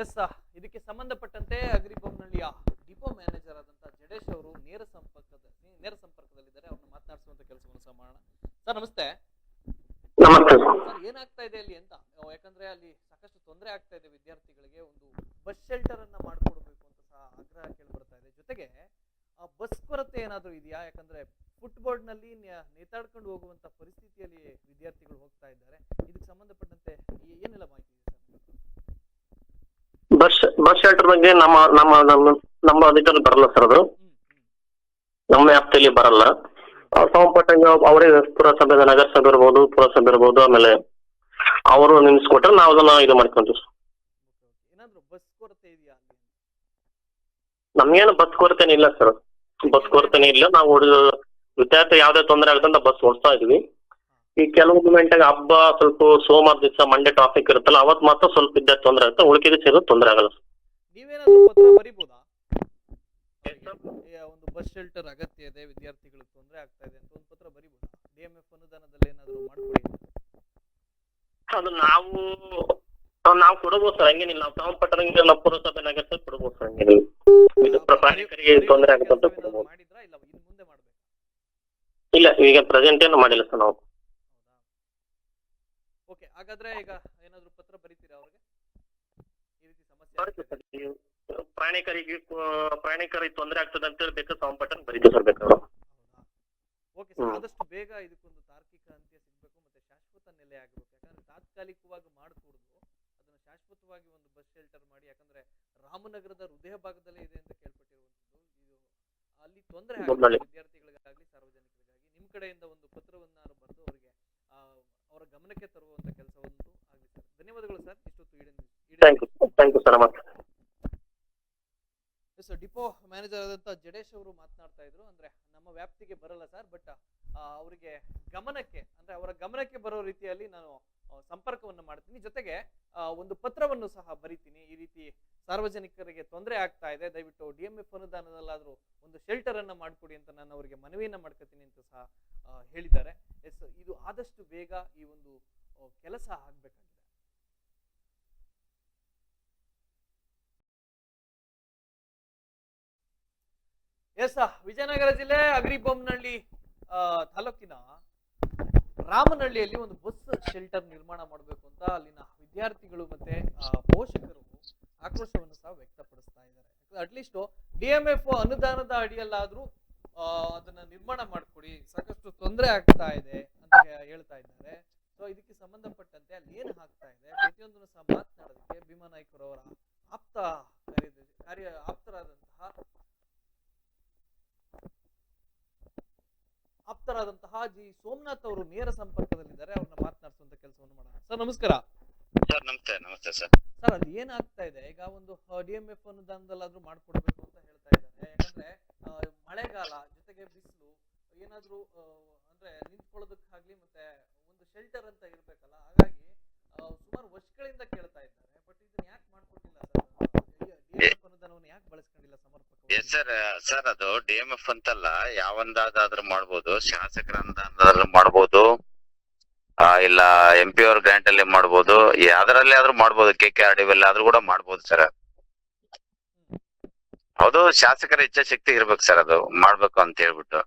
[SPEAKER 1] ಎಸ್, ಇದಕ್ಕೆ ಸಂಬಂಧಪಟ್ಟಂತೆ ಅಗರಿಬೊಮ್ಮನಹಳ್ಳಿಯ ಡಿಪೋ ಮ್ಯಾನೇಜರ್ ಆದಂತಹ ಜಡೇಶ್ ಅವರು ನೇರ ಸಂಪರ್ಕದಲ್ಲಿದ್ದಾರೆ. ಅವ್ರನ್ನ ಮಾತನಾಡಿಸುವಂತ ಕೆಲಸವನ್ನು ಸಹ ಮಾಡೋಣ. ಸರ್ ನಮಸ್ತೆ. ಸರ್, ಏನಾಗ್ತಾ ಇದೆ ಅಲ್ಲಿ ಅಂತ? ಯಾಕಂದ್ರೆ ಅಲ್ಲಿ ಸಾಕಷ್ಟು ತೊಂದರೆ ಆಗ್ತಾ ಇದೆ ವಿದ್ಯಾರ್ಥಿಗಳಿಗೆ. ಒಂದು ಬಸ್ ಶೆಲ್ಟರ್ ಅನ್ನ ಮಾಡ್ಕೊಡ್ಬೇಕು ಅಂತ ಸಹ ಆಗ್ರಹ ಕೇಳಿ ಬರ್ತಾ ಇದೆ. ಜೊತೆಗೆ ಬಸ್ ಕೊರತೆ ಏನಾದ್ರೂ ಇದೆಯಾ? ಯಾಕಂದ್ರೆ ಫುಟ್ಬೋರ್ಡ್ ನಲ್ಲಿ ನೇತಾಡ್ಕೊಂಡು ಹೋಗುವಂತ ಪರಿಸ್ಥಿತಿಯಲ್ಲಿ ವಿದ್ಯಾರ್ಥಿಗಳು ಹೋಗ್ತಾ ಇದ್ದಾರೆ. ಇದಕ್ಕೆ ಸಂಬಂಧಪಟ್ಟಂತೆ ಏನೆಲ್ಲ ಮಾಹಿತಿ ಇದೆ
[SPEAKER 3] ಸರ್? ಬಸ್ ಶೆಲ್ಟರ್ ಬಗ್ಗೆ ನಮ್ಮ ಅಧಿಕಾರಿ ಬರಲ್ಲ ಸರ್. ಅದು ನಮ್ಮ ವ್ಯಾಪ್ತಿಯಲ್ಲಿ ಬರಲ್ಲ. ಸಂಬಂಧಪಟ್ಟಂಗೆ ಅವರೇ ಪುರಸಭೆ, ನಗರಸಭೆ ಇರ್ಬೋದು, ಪುರಸಭೆ ಇರ್ಬೋದು, ಆಮೇಲೆ ಅವರು ನಿಲ್ಸ್ಕೊಟ್ರೆ ನಾವು ಅದನ್ನ ಇದು ಮಾಡ್ಕೊಂತೀವಿ.
[SPEAKER 1] ಏನಾದ್ರು ಬಸ್
[SPEAKER 3] ನಮ್ಗೇನು ಬಸ್ ಕೊರತೆನೇ ಇಲ್ಲ ಸರ್, ಬಸ್ ಕೊರತೆನೇ ಇಲ್ಲ. ನಾವು ವಿದ್ಯಾರ್ಥಿ ಯಾವ್ದೇ ತೊಂದರೆ ಆಗುತ್ತೆ ಅಂತ ಬಸ್ ಓಡಿಸ್ತಾ ಇದೀವಿ. ಈ ಕೆಲವು ಮೂಮೆಂಟ್ ಹಬ್ಬ ಸ್ವಲ್ಪ ಸೋಮವಾರ ದಿವಸ ಮಂಡೇ ಟ್ರಾಫಿಕ್ ಇರುತ್ತಲ್ಲ, ಅವತ್ತು ಮಾತ್ರ ಸ್ವಲ್ಪ ವಿದ್ಯಾರ್ಥಿ ತೊಂದರೆ ಆಗುತ್ತೆ, ಉಳಿಕೆದ ಸೇರೋದು ತೊಂದರೆ ಆಗಲ್ಲ ಸರ್.
[SPEAKER 1] ನೀವೇನಾದ್ರೂ ಪತ್ರ ಬರಿಬೋದಾ? ಒಂದು ಬಸ್ ಶೆಲ್ಟರ್ ಅಗತ್ಯ ಇದೆ, ವಿದ್ಯಾರ್ಥಿಗಳಿಗೆ ತೊಂದರೆ ಆಗ್ತಾ ಇದೆ ಅಂತ ಒಂದು ಪತ್ರ ಬರಿಬೋದಾ? DMF ಅನುದಾನದಲ್ಲಿ ಏನಾದ್ರು ಮಾಡ್ಕೊಡಿ.
[SPEAKER 3] ಅದು ನಾವು ಕೊಡಬಹುದು ಸರ್, ಹಂಗೇನಿಲ್ಲ. ನಾವು ಸಂಬಂಧಪಟ್ಟಂಗೆ ನಾವು ಪುರಸಭೆ ನಗರಸಭೆ ಕೊಡಬಹುದು ಸರ್, ಹಂಗೇನಿಲ್ಲ. ಇದು ಪ್ರಾಣಿಕರಿಗೆ ತೊಂದರೆ ಆಗುತ್ತೆ ಅಂತ ಕೊಡಬಹುದು.
[SPEAKER 1] ಮಾಡಿದ್ರಾ ಇಲ್ಲ ಇನ್ನು ಮುಂದೆ ಮಾಡ್ಬೇಕು?
[SPEAKER 3] ಇಲ್ಲ, ಈಗ ಪ್ರೆಸೆಂಟ್ ಏನು ಮಾಡಿಲ್ಲ ಸರ್ ನಾವು.
[SPEAKER 1] ಓಕೆ, ಹಾಗಾದ್ರೆ ಈಗ ಏನಾದ್ರು ಪತ್ರ ಬರೀತೀರಾ ಅವ್ರಿಗೆ ಈ ರೀತಿ ಸಮಸ್ಯೆ?
[SPEAKER 3] ಪ್ರಾಣಿಕರಿಗೆ ತೊಂದರೆ ಆಗ್ತದೆ ಅಂತ ಹೇಳಿ ಬೇಕಾದ್ರೆ ಸಂಬಂಧಪಟ್ಟಂಗೆ ಬರೀತೀವಿ ಸರ್ ಬೇಕಾದ್ರೆ.
[SPEAKER 1] ಓಕೆ ಸರ್, ಆದಷ್ಟು ಬೇಗ ಇದಕ್ಕೊಂದು ತಾರ್ಕಿಕ ಅಂತ್ಯ ಸಿಗಬೇಕು ಮತ್ತೆ ಶಾಶ್ವತ ನೆಲೆ ಆಗಬೇಕು. ಯಾಕಂದ್ರೆ ತಾತ್ಕಾಲಿಕವಾಗಿ ಮಾಡಕೂಡದು, ಅದನ್ನ ಶಾಶ್ವತವಾಗಿ ಒಂದು ಬಸ್ ಶೆಲ್ಟರ್ ಮಾಡಿ. ಯಾಕಂದ್ರೆ ರಾಮನಗರದ ಹೃದಯ ಭಾಗದಲ್ಲೇ ಇದೆ ಅಂತ ಕೇಳ್ಪಟ್ಟಿರುವಂತದ್ದು. ಇದು ಅಲ್ಲಿ ತೊಂದರೆ ಆಗುತ್ತೆ ವಿದ್ಯಾರ್ಥಿಗಳಿಗಾಗ್ಲಿ ಸಾರ್ವಜನಿಕರಿಗಾಗಿ. ನಿಮ್ ಕಡೆಯಿಂದ ಒಂದು ಪತ್ರವನ್ನ ಬರೆದು ಅವರಿಗೆ ಅವರ ಗಮನಕ್ಕೆ ತರುವಂತ ಕೆಲಸವಂತೂ ಆಗಲಿ ಸರ್. ಧನ್ಯವಾದಗಳು ಸರ್. ಇಷ್ಟೊತ್ತು
[SPEAKER 3] thank you sir.
[SPEAKER 1] Depot manager ಆದಂತ ಜಡೇಶ್ ಅವರು ಮಾತನಾಡ್ತಾ ಇದ್ರು. ಅಂದ್ರೆ ನಮ್ಮ ವ್ಯಾಪ್ತಿಗೆ ಬರಲ್ಲ ಸರ್, ಬಟ್ ಅವರಿಗೆ ಗಮನಕ್ಕೆ, ಅಂದ್ರೆ ಅವರ ಗಮನಕ್ಕೆ ಬರೋ ರೀತಿಯಲ್ಲಿ ನಾನು ಸಂಪರ್ಕವನ್ನು ಮಾಡ್ತೀನಿ. ಜೊತೆಗೆ ಒಂದು ಪತ್ರವನ್ನು ಸಹ ಬರಿತೀನಿ. ಈ ರೀತಿ ಸಾರ್ವಜನಿಕರಿಗೆ ತೊಂದರೆ ಆಗ್ತಾ ಇದೆ, ದಯವಿಟ್ಟು DMF ಅನುದಾನದಲ್ಲಾದ್ರೂ ಒಂದು ಶೆಲ್ಟರ್ ಅನ್ನ ಮಾಡ್ಕೊಡಿ ಅಂತ ನಾನು ಅವರಿಗೆ ಮನವಿಯನ್ನ ಮಾಡ್ಕೊತೀನಿ ಅಂತ ಸಹ ಹೇಳಿದ್ದಾರೆ. ಎಸ್, ಇದು ಆದಷ್ಟು ಬೇಗ ಈ ಒಂದು ಕೆಲಸ ಆಗ್ಬೇಕಾಗಿದೆ. ಎಸ್, ವಿಜಯನಗರ ಜಿಲ್ಲೆ ಅಗ್ರಿಬೊಮ್ಮನಹಳ್ಳಿ ತಾಲೂಕಿನ ರಾಮನಹಳ್ಳಿಯಲ್ಲಿ ಒಂದು ಬಸ್ ಶೆಲ್ಟರ್ ನಿರ್ಮಾಣ ಮಾಡಬೇಕು ಅಂತ ಅಲ್ಲಿನ ವಿದ್ಯಾರ್ಥಿಗಳು ಮತ್ತೆ ಪೋಷಕರು ಆಕ್ರೋಶವನ್ನು ಸಹ ವ್ಯಕ್ತಪಡಿಸ್ತಾ ಇದ್ದಾರೆ. ಅಟ್ಲೀಸ್ಟ್ DMF ಅನುದಾನದ ಅಡಿಯಲ್ಲಾದ್ರೂ ಅದನ್ನ ನಿರ್ಮಾಣ ಮಾಡ್ಕೊಡಿ, ಸಾಕಷ್ಟು ತೊಂದರೆ ಆಗ್ತಾ ಇದೆ ಅಂತ ಹೇಳ್ತಾ ಇದ್ದಾರೆ. ಸೊ ಇದಕ್ಕೆ ಸಂಬಂಧಪಟ್ಟಂತೆ ಅಲ್ಲಿ ಏನು ಆಗ್ತಾ ಇದೆ ಪ್ರತಿಯೊಂದನ್ನು ಸಹ ಮಾತನಾಡೋದಕ್ಕೆ ಭೀಮಾ ನಾಯ್ಕರವರ ಆಪ್ತರಾದಂತಹ ಜಿ ಸೋಮನಾಥ್ ಅವರು ನೇರ ಸಂಪರ್ಕದಲ್ಲಿದ್ದಾರೆ. ಅವ್ರನ್ನ ಮಾತನಾಡಿಸುವಂತ ಕೆಲಸವನ್ನು ಮಾಡೋಣ. ಸರ್ ನಮಸ್ಕಾರ.
[SPEAKER 2] ಸರ್ ನಮಸ್ತೆ ಸರ್.
[SPEAKER 1] ಸರ್, ಅದು ಏನಾಗ್ತಾ ಇದೆ ಈಗ, ಒಂದು DMF ಅನುದಾನದಲ್ಲಾದ್ರೂ ಮಾಡ್ಕೊಡ್ಬೇಕು ಅಂತ ಹೇಳ್ತಾ ಇದ್ದಾರೆ. ಯಾಕಂದ್ರೆ ಮಳೆಗಾಲ ಜೊತೆಗೆ ಬಿಸಿಲು, ಏನಾದ್ರೂ ಅಂದ್ರೆ ನಿಂತ್ಕೊಳ್ಳೋದಕ್ಕಾಗ್ಲಿ ಮತ್ತೆ ಒಂದು ಶೆಲ್ಟರ್ ಅಂತ ಇರ್ಬೇಕಲ್ಲ, ಹಾಗಾಗಿ ಸುಮಾರು ವರ್ಷಗಳಿಂದ ಕೇಳ್ತಾ ಇದ್ದಾರೆ. ಬಟ್ ಇದನ್ನ ಯಾಕೆ ಮಾಡ್ಕೊಟ್ಟಿಲ್ಲ ಸರ್? DMF ಅನುದಾನವನ್ನು ಯಾಕೆ ಬಳಸ್ಕೊಂಡಿಲ್ಲ ಸಮರ್ಪಕವಾಗಿ?
[SPEAKER 2] ಸರ್ ಅದು DMF ಅಂತಲ್ಲ, ಯಾವಂದಾದ್ರೂ ಮಾಡ್ಬೋದು, ಶಾಸಕರ ಅನುದಾನದಾದ್ರೂ ಮಾಡ್ಬೋದು, ಇಲ್ಲ MP ಅವ್ರ ಗ್ರಾಂಟ್ ಅಲ್ಲಿ ಮಾಡ್ಬೋದು, ಯಾವ್ದ್ರಲ್ಲಿ ಆದ್ರೂ ಮಾಡ್ಬೋದು, KKRDB ಆದ್ರೂ ಕೂಡ ಮಾಡ್ಬೋದು ಸರ್. ಹೌದು, ಶಾಸಕರ ಇಚ್ಛಾಶಕ್ತಿ ಇರ್ಬೇಕು ಸರ್ ಅದು ಮಾಡ್ಬೇಕು ಅಂತ ಹೇಳ್ಬಿಟ್ಟು.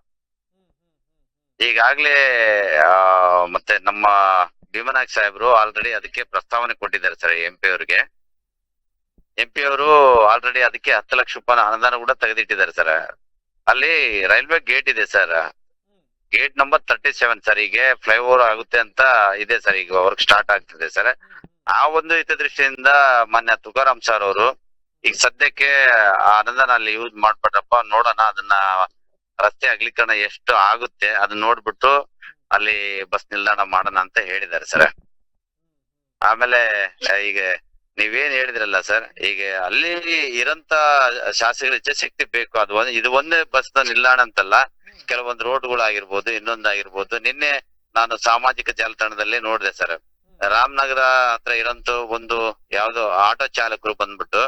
[SPEAKER 2] ಈಗಾಗ್ಲೇ ಮತ್ತೆ ನಮ್ಮ ಭೀಮನಾಯಕ್ ಸಾಹೇಬ್ರು ಆಲ್ರೆಡಿ ಅದಕ್ಕೆ ಪ್ರಸ್ತಾವನೆ ಕೊಟ್ಟಿದ್ದಾರೆ ಸರ್ MP ಅವ್ರಿಗೆ. MP ಅವರು ಆಲ್ರೆಡಿ ಅದಕ್ಕೆ 10 ಲಕ್ಷ ರೂಪಾಯಿ ಅನುದಾನ ಕೂಡ ತೆಗೆದಿಟ್ಟಿದ್ದಾರೆ ಸರ್. ಅಲ್ಲಿ ರೈಲ್ವೆ ಗೇಟ್ ಇದೆ ಸರ್, ಗೇಟ್ ನಂಬರ್ 37 ಸರ್. ಈಗ ಫ್ಲೈಓವರ್ ಆಗುತ್ತೆ ಅಂತ ಇದೆ ಸರ್, ಈಗ ವರ್ಕ್ ಸ್ಟಾರ್ಟ್ ಆಗ್ತಿದೆ ಸರ್. ಆ ಒಂದು ಹಿತದೃಷ್ಟಿಯಿಂದ ಮಾನ್ಯ ತುಕಾರಾಮ್ ಸರ್ ಅವರು ಈಗ ಸದ್ಯಕ್ಕೆ ಆ ಅನುದಾನ ಅಲ್ಲಿ ಯೂಸ್ ಮಾಡ್ಬಿಟ್ರಪ್ಪ, ನೋಡೋಣ ಅದನ್ನ ರಸ್ತೆ ಅಗಲೀಕರಣ ಎಷ್ಟು ಆಗುತ್ತೆ ಅದನ್ನ ನೋಡ್ಬಿಟ್ಟು ಅಲ್ಲಿ ಬಸ್ ನಿಲ್ದಾಣ ಮಾಡೋಣ ಅಂತ ಹೇಳಿದ್ದಾರೆ ಸರ್. ಆಮೇಲೆ ಈಗ ನೀವೇನ್ ಹೇಳಿದ್ರಲ್ಲ ಸರ್, ಈಗ ಅಲ್ಲಿ ಇರಂತ ಶಾಸಕರ ಇಚ್ಛಾಶಕ್ತಿ ಬೇಕು. ಇದು ಒಂದೇ ಬಸ್ ನಿಲ್ದಾಣ ಅಂತಲ್ಲ, ಕೆಲವೊಂದು ರೋಡ್ಗಳಾಗಿರ್ಬೋದು, ಇನ್ನೊಂದಾಗಿರ್ಬೋದು. ನಿನ್ನೆ ನಾನು ಸಾಮಾಜಿಕ ಜಾಲತಾಣದಲ್ಲಿ ನೋಡಿದೆ ಸರ್, ರಾಮನಗರ ಹತ್ರ ಇರೋಂತ ಒಂದು ಯಾವ್ದೋ ಆಟೋ ಚಾಲಕರು ಬಂದ್ಬಿಟ್ಟು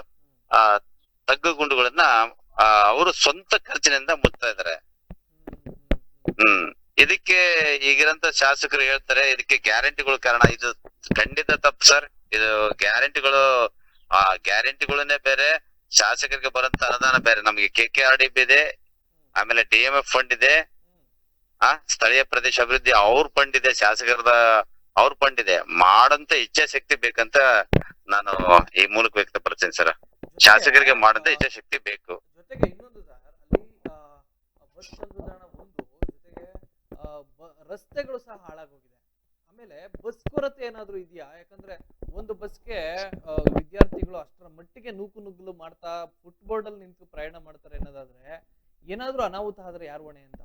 [SPEAKER 2] ತಗ್ಗು ಗುಂಡುಗಳನ್ನ ಅವರು ಸ್ವಂತ ಖರ್ಚಿನಿಂದ ಮುಚ್ತಾ ಇದಾರೆ. ಇದಕ್ಕೆ ಈಗಿರಂತ ಶಾಸಕರು ಹೇಳ್ತಾರೆ ಇದಕ್ಕೆ ಗ್ಯಾರಂಟಿಗಳು ಕಾರಣ. ಇದು ಖಂಡಿತ ತಪ್ಪು ಸರ್. ಇದು ಗ್ಯಾರಂಟಿಗಳನ್ನೇ ಬೇರೆ, ಶಾಸಕರಿಗೆ ಬರಂತ ಅನುದಾನ ಬೇರೆ. ನಮ್ಗೆ KKRDB ಇದೆ, ಆಮೇಲೆ DMF ಫಂಡ್ ಇದೆ, ಸ್ಥಳೀಯ ಪ್ರದೇಶ ಅಭಿವೃದ್ಧಿ ಅವ್ರ ಫಂಡ್ ಇದೆ, ಶಾಸಕರದ ಅವ್ರ ಫಂಡ್ ಇದೆ. ಮಾಡಂತ ಇಚ್ಛಾಶಕ್ತಿ ಬೇಕಂತ ನಾನು ಈ ಮೂಲಕ ವ್ಯಕ್ತಪಡ್ತೀನಿ ಸರ್. ಶಾಸಕರಿಗೆ ಮಾಡಂತ ಇಚ್ಛಾಶಕ್ತಿ ಬೇಕು.
[SPEAKER 1] ಜೊತೆಗೆ ಇನ್ನೊಂದು ಸರ್, ಅಲ್ಲಿ ಬಸ್ ಅನುದಾನ ಒಂದು, ಜೊತೆಗೆ ರಸ್ತೆಗಳು ಸಹ ಹಾಳಾಗೋಗಿದೆ. ಆಮೇಲೆ ಬಸ್ ಕೊರತೆ ಏನಾದ್ರು ಇದೆಯಾ? ಯಾಕಂದ್ರೆ ಒಂದು ಬಸ್ಗೆ ವಿದ್ಯಾರ್ಥಿಗಳು ಅಷ್ಟರ ಮಟ್ಟಿಗೆ ನೂಕುನುಗ್ಗಲು ಮಾಡ್ತಾ ಫುಟ್ಬೋರ್ಡ್ ಅಲ್ಲಿ ನಿಂತು ಪ್ರಯಾಣ ಮಾಡ್ತಾರೆ ಅನ್ನೋದಾದ್ರೆ ಏನಾದ್ರೂ ಅನಾಹುತ ಆದ್ರೆ ಯಾರು ಹೊಣೆ ಅಂತ?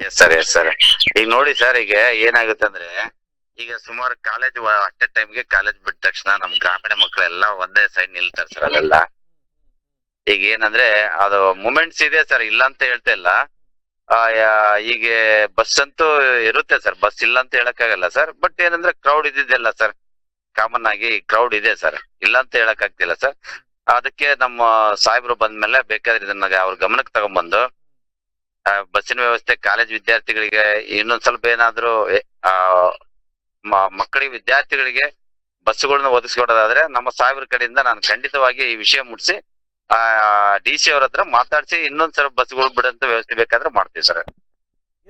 [SPEAKER 2] Yes sir. ಈಗ ನೋಡಿ ಸರ್, ಈಗ ಏನಾಗುತ್ತೆ ಅಂದ್ರೆ, ಈಗ ಸುಮಾರು ಕಾಲೇಜ್ ಅಷ್ಟೇ ಟೈಮ್ಗೆ ಕಾಲೇಜ್ ಬಿಟ್ಟ ತಕ್ಷಣ ನಮ್ ಗ್ರಾಮೀಣ ಮಕ್ಕಳೆಲ್ಲ ಒಂದೇ ಸೈಡ್ ನಿಲ್ತಾರೆ ಸರ್. ಅಲ್ಲೆಲ್ಲ
[SPEAKER 4] ಈಗ ಏನಂದ್ರೆ ಅದು ಮೂಮೆಂಟ್ಸ್ ಇದೆ ಸರ್, ಇಲ್ಲ ಅಂತ ಹೇಳ್ತಾ ಇಲ್ಲ. ಈಗ ಬಸ್ ಅಂತೂ ಇರುತ್ತೆ ಸರ್, ಬಸ್ ಇಲ್ಲ ಅಂತ ಹೇಳಕ್ಕಾಗಲ್ಲ ಸರ್. ಬಟ್ ಏನಂದ್ರೆ ಕ್ರೌಡ್ ಇದ್ದಿದ್ದೆಲ್ಲ ಸರ್, ಕಾಮನ್ ಆಗಿ ಕ್ರೌಡ್ ಇದೆ ಸರ್, ಇಲ್ಲ ಅಂತ ಹೇಳಕ್ ಆಗ್ತಿಲ್ಲ ಸರ್. ಅದಕ್ಕೆ ನಮ್ಮ ಸಾಹೇಬ್ರು ಬಂದ್ಮೇಲೆ ಬೇಕಾದ್ರೆ ಇದನ್ನ ಅವ್ರ ಗಮನಕ್ಕೆ ತಗೊಂಡ್ಬಂದು ಬಸ್ಸಿನ ವ್ಯವಸ್ಥೆ ಕಾಲೇಜ್ ವಿದ್ಯಾರ್ಥಿಗಳಿಗೆ ಇನ್ನೊಂದ್ ಸ್ವಲ್ಪ ಏನಾದ್ರು ಮಕ್ಕಳಿಗೆ ವಿದ್ಯಾರ್ಥಿಗಳಿಗೆ ಬಸ್ಸುಗಳನ್ನ ಒದಗಿಸ್ಕೊಡೋದಾದ್ರೆ ನಮ್ಮ ಸಾಹೇಬ್ರ ಕಡೆಯಿಂದ ನಾನು ಖಂಡಿತವಾಗಿ ಈ ವಿಷಯ ಮುಟ್ಸಿ DC ಅವ್ರ ಹತ್ರ ಮಾತಾಡ್ಸಿ ಇನ್ನೊಂದ್ಸಲ ಬಸ್ಗಳು ಬಿಡಂತ ವ್ಯವಸ್ಥೆ ಬೇಕಾದ್ರೆ ಮಾಡ್ತೀವಿ sir.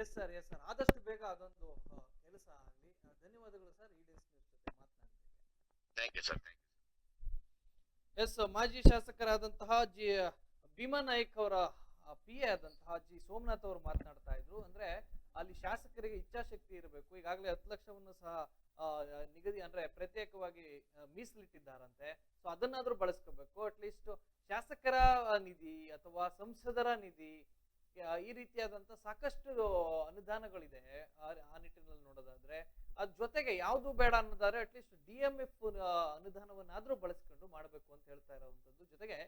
[SPEAKER 1] Yes sir, yes sir, ಆದಷ್ಟು ಬೇಗ ಅದೊಂದು ಕೆಲಸ ಆಗಲಿ. ಧನ್ಯವಾದಗಳು ಸರ್ ಈ ಮಾತನಾಡಿ.
[SPEAKER 4] Thank you sir.
[SPEAKER 1] ಎಸ್, ಮಾಜಿ ಶಾಸಕರಾದಂತಹ ಭೀಮಾ ನಾಯ್ಕ್ ಅವರ PA ಆದಂತಹ ಸೋಮನಾಥ್ ಅವರು ಮಾತನಾಡ್ತಾ ಇದ್ರು. ಅಂದ್ರೆ ಅಲ್ಲಿ ಶಾಸಕರಿಗೆ ಇಚ್ಛಾಶಕ್ತಿ ಇರಬೇಕು. ಈಗಾಗಲೇ 10 ಲಕ್ಷವನ್ನು ಸಹ ನಿಗದಿ ಅಂದ್ರೆ ಪ್ರತ್ಯೇಕವಾಗಿ ಮೀಸಲಿಟ್ಟಿದ್ದಾರಂತೆ. ಸೊ ಅದನ್ನಾದ್ರೂ ಬಳಸ್ಕೋಬೇಕು. ಅಟ್ಲೀಸ್ಟ್ ಶಾಸಕರ ನಿಧಿ ಅಥವಾ ಸಂಸದರ ನಿಧಿ ಈ ರೀತಿಯಾದಂತ ಸಾಕಷ್ಟು ಅನುದಾನಗಳಿದೆ ಆ ನಿಟ್ಟಿನಲ್ಲಿ ನೋಡೋದಾದ್ರೆ. ಅದ್ ಜೊತೆಗೆ ಯಾವ್ದು ಬೇಡ ಅನ್ನೋದಾದ್ರೆ ಅಟ್ಲೀಸ್ಟ್ DMF ಅನುದಾನವನ್ನಾದ್ರೂ ಬಳಸ್ಕೊಂಡು ಮಾಡ್ಬೇಕು ಅಂತ ಹೇಳ್ತಾ ಇರೋವಂಥದ್ದು. ಜೊತೆಗೆ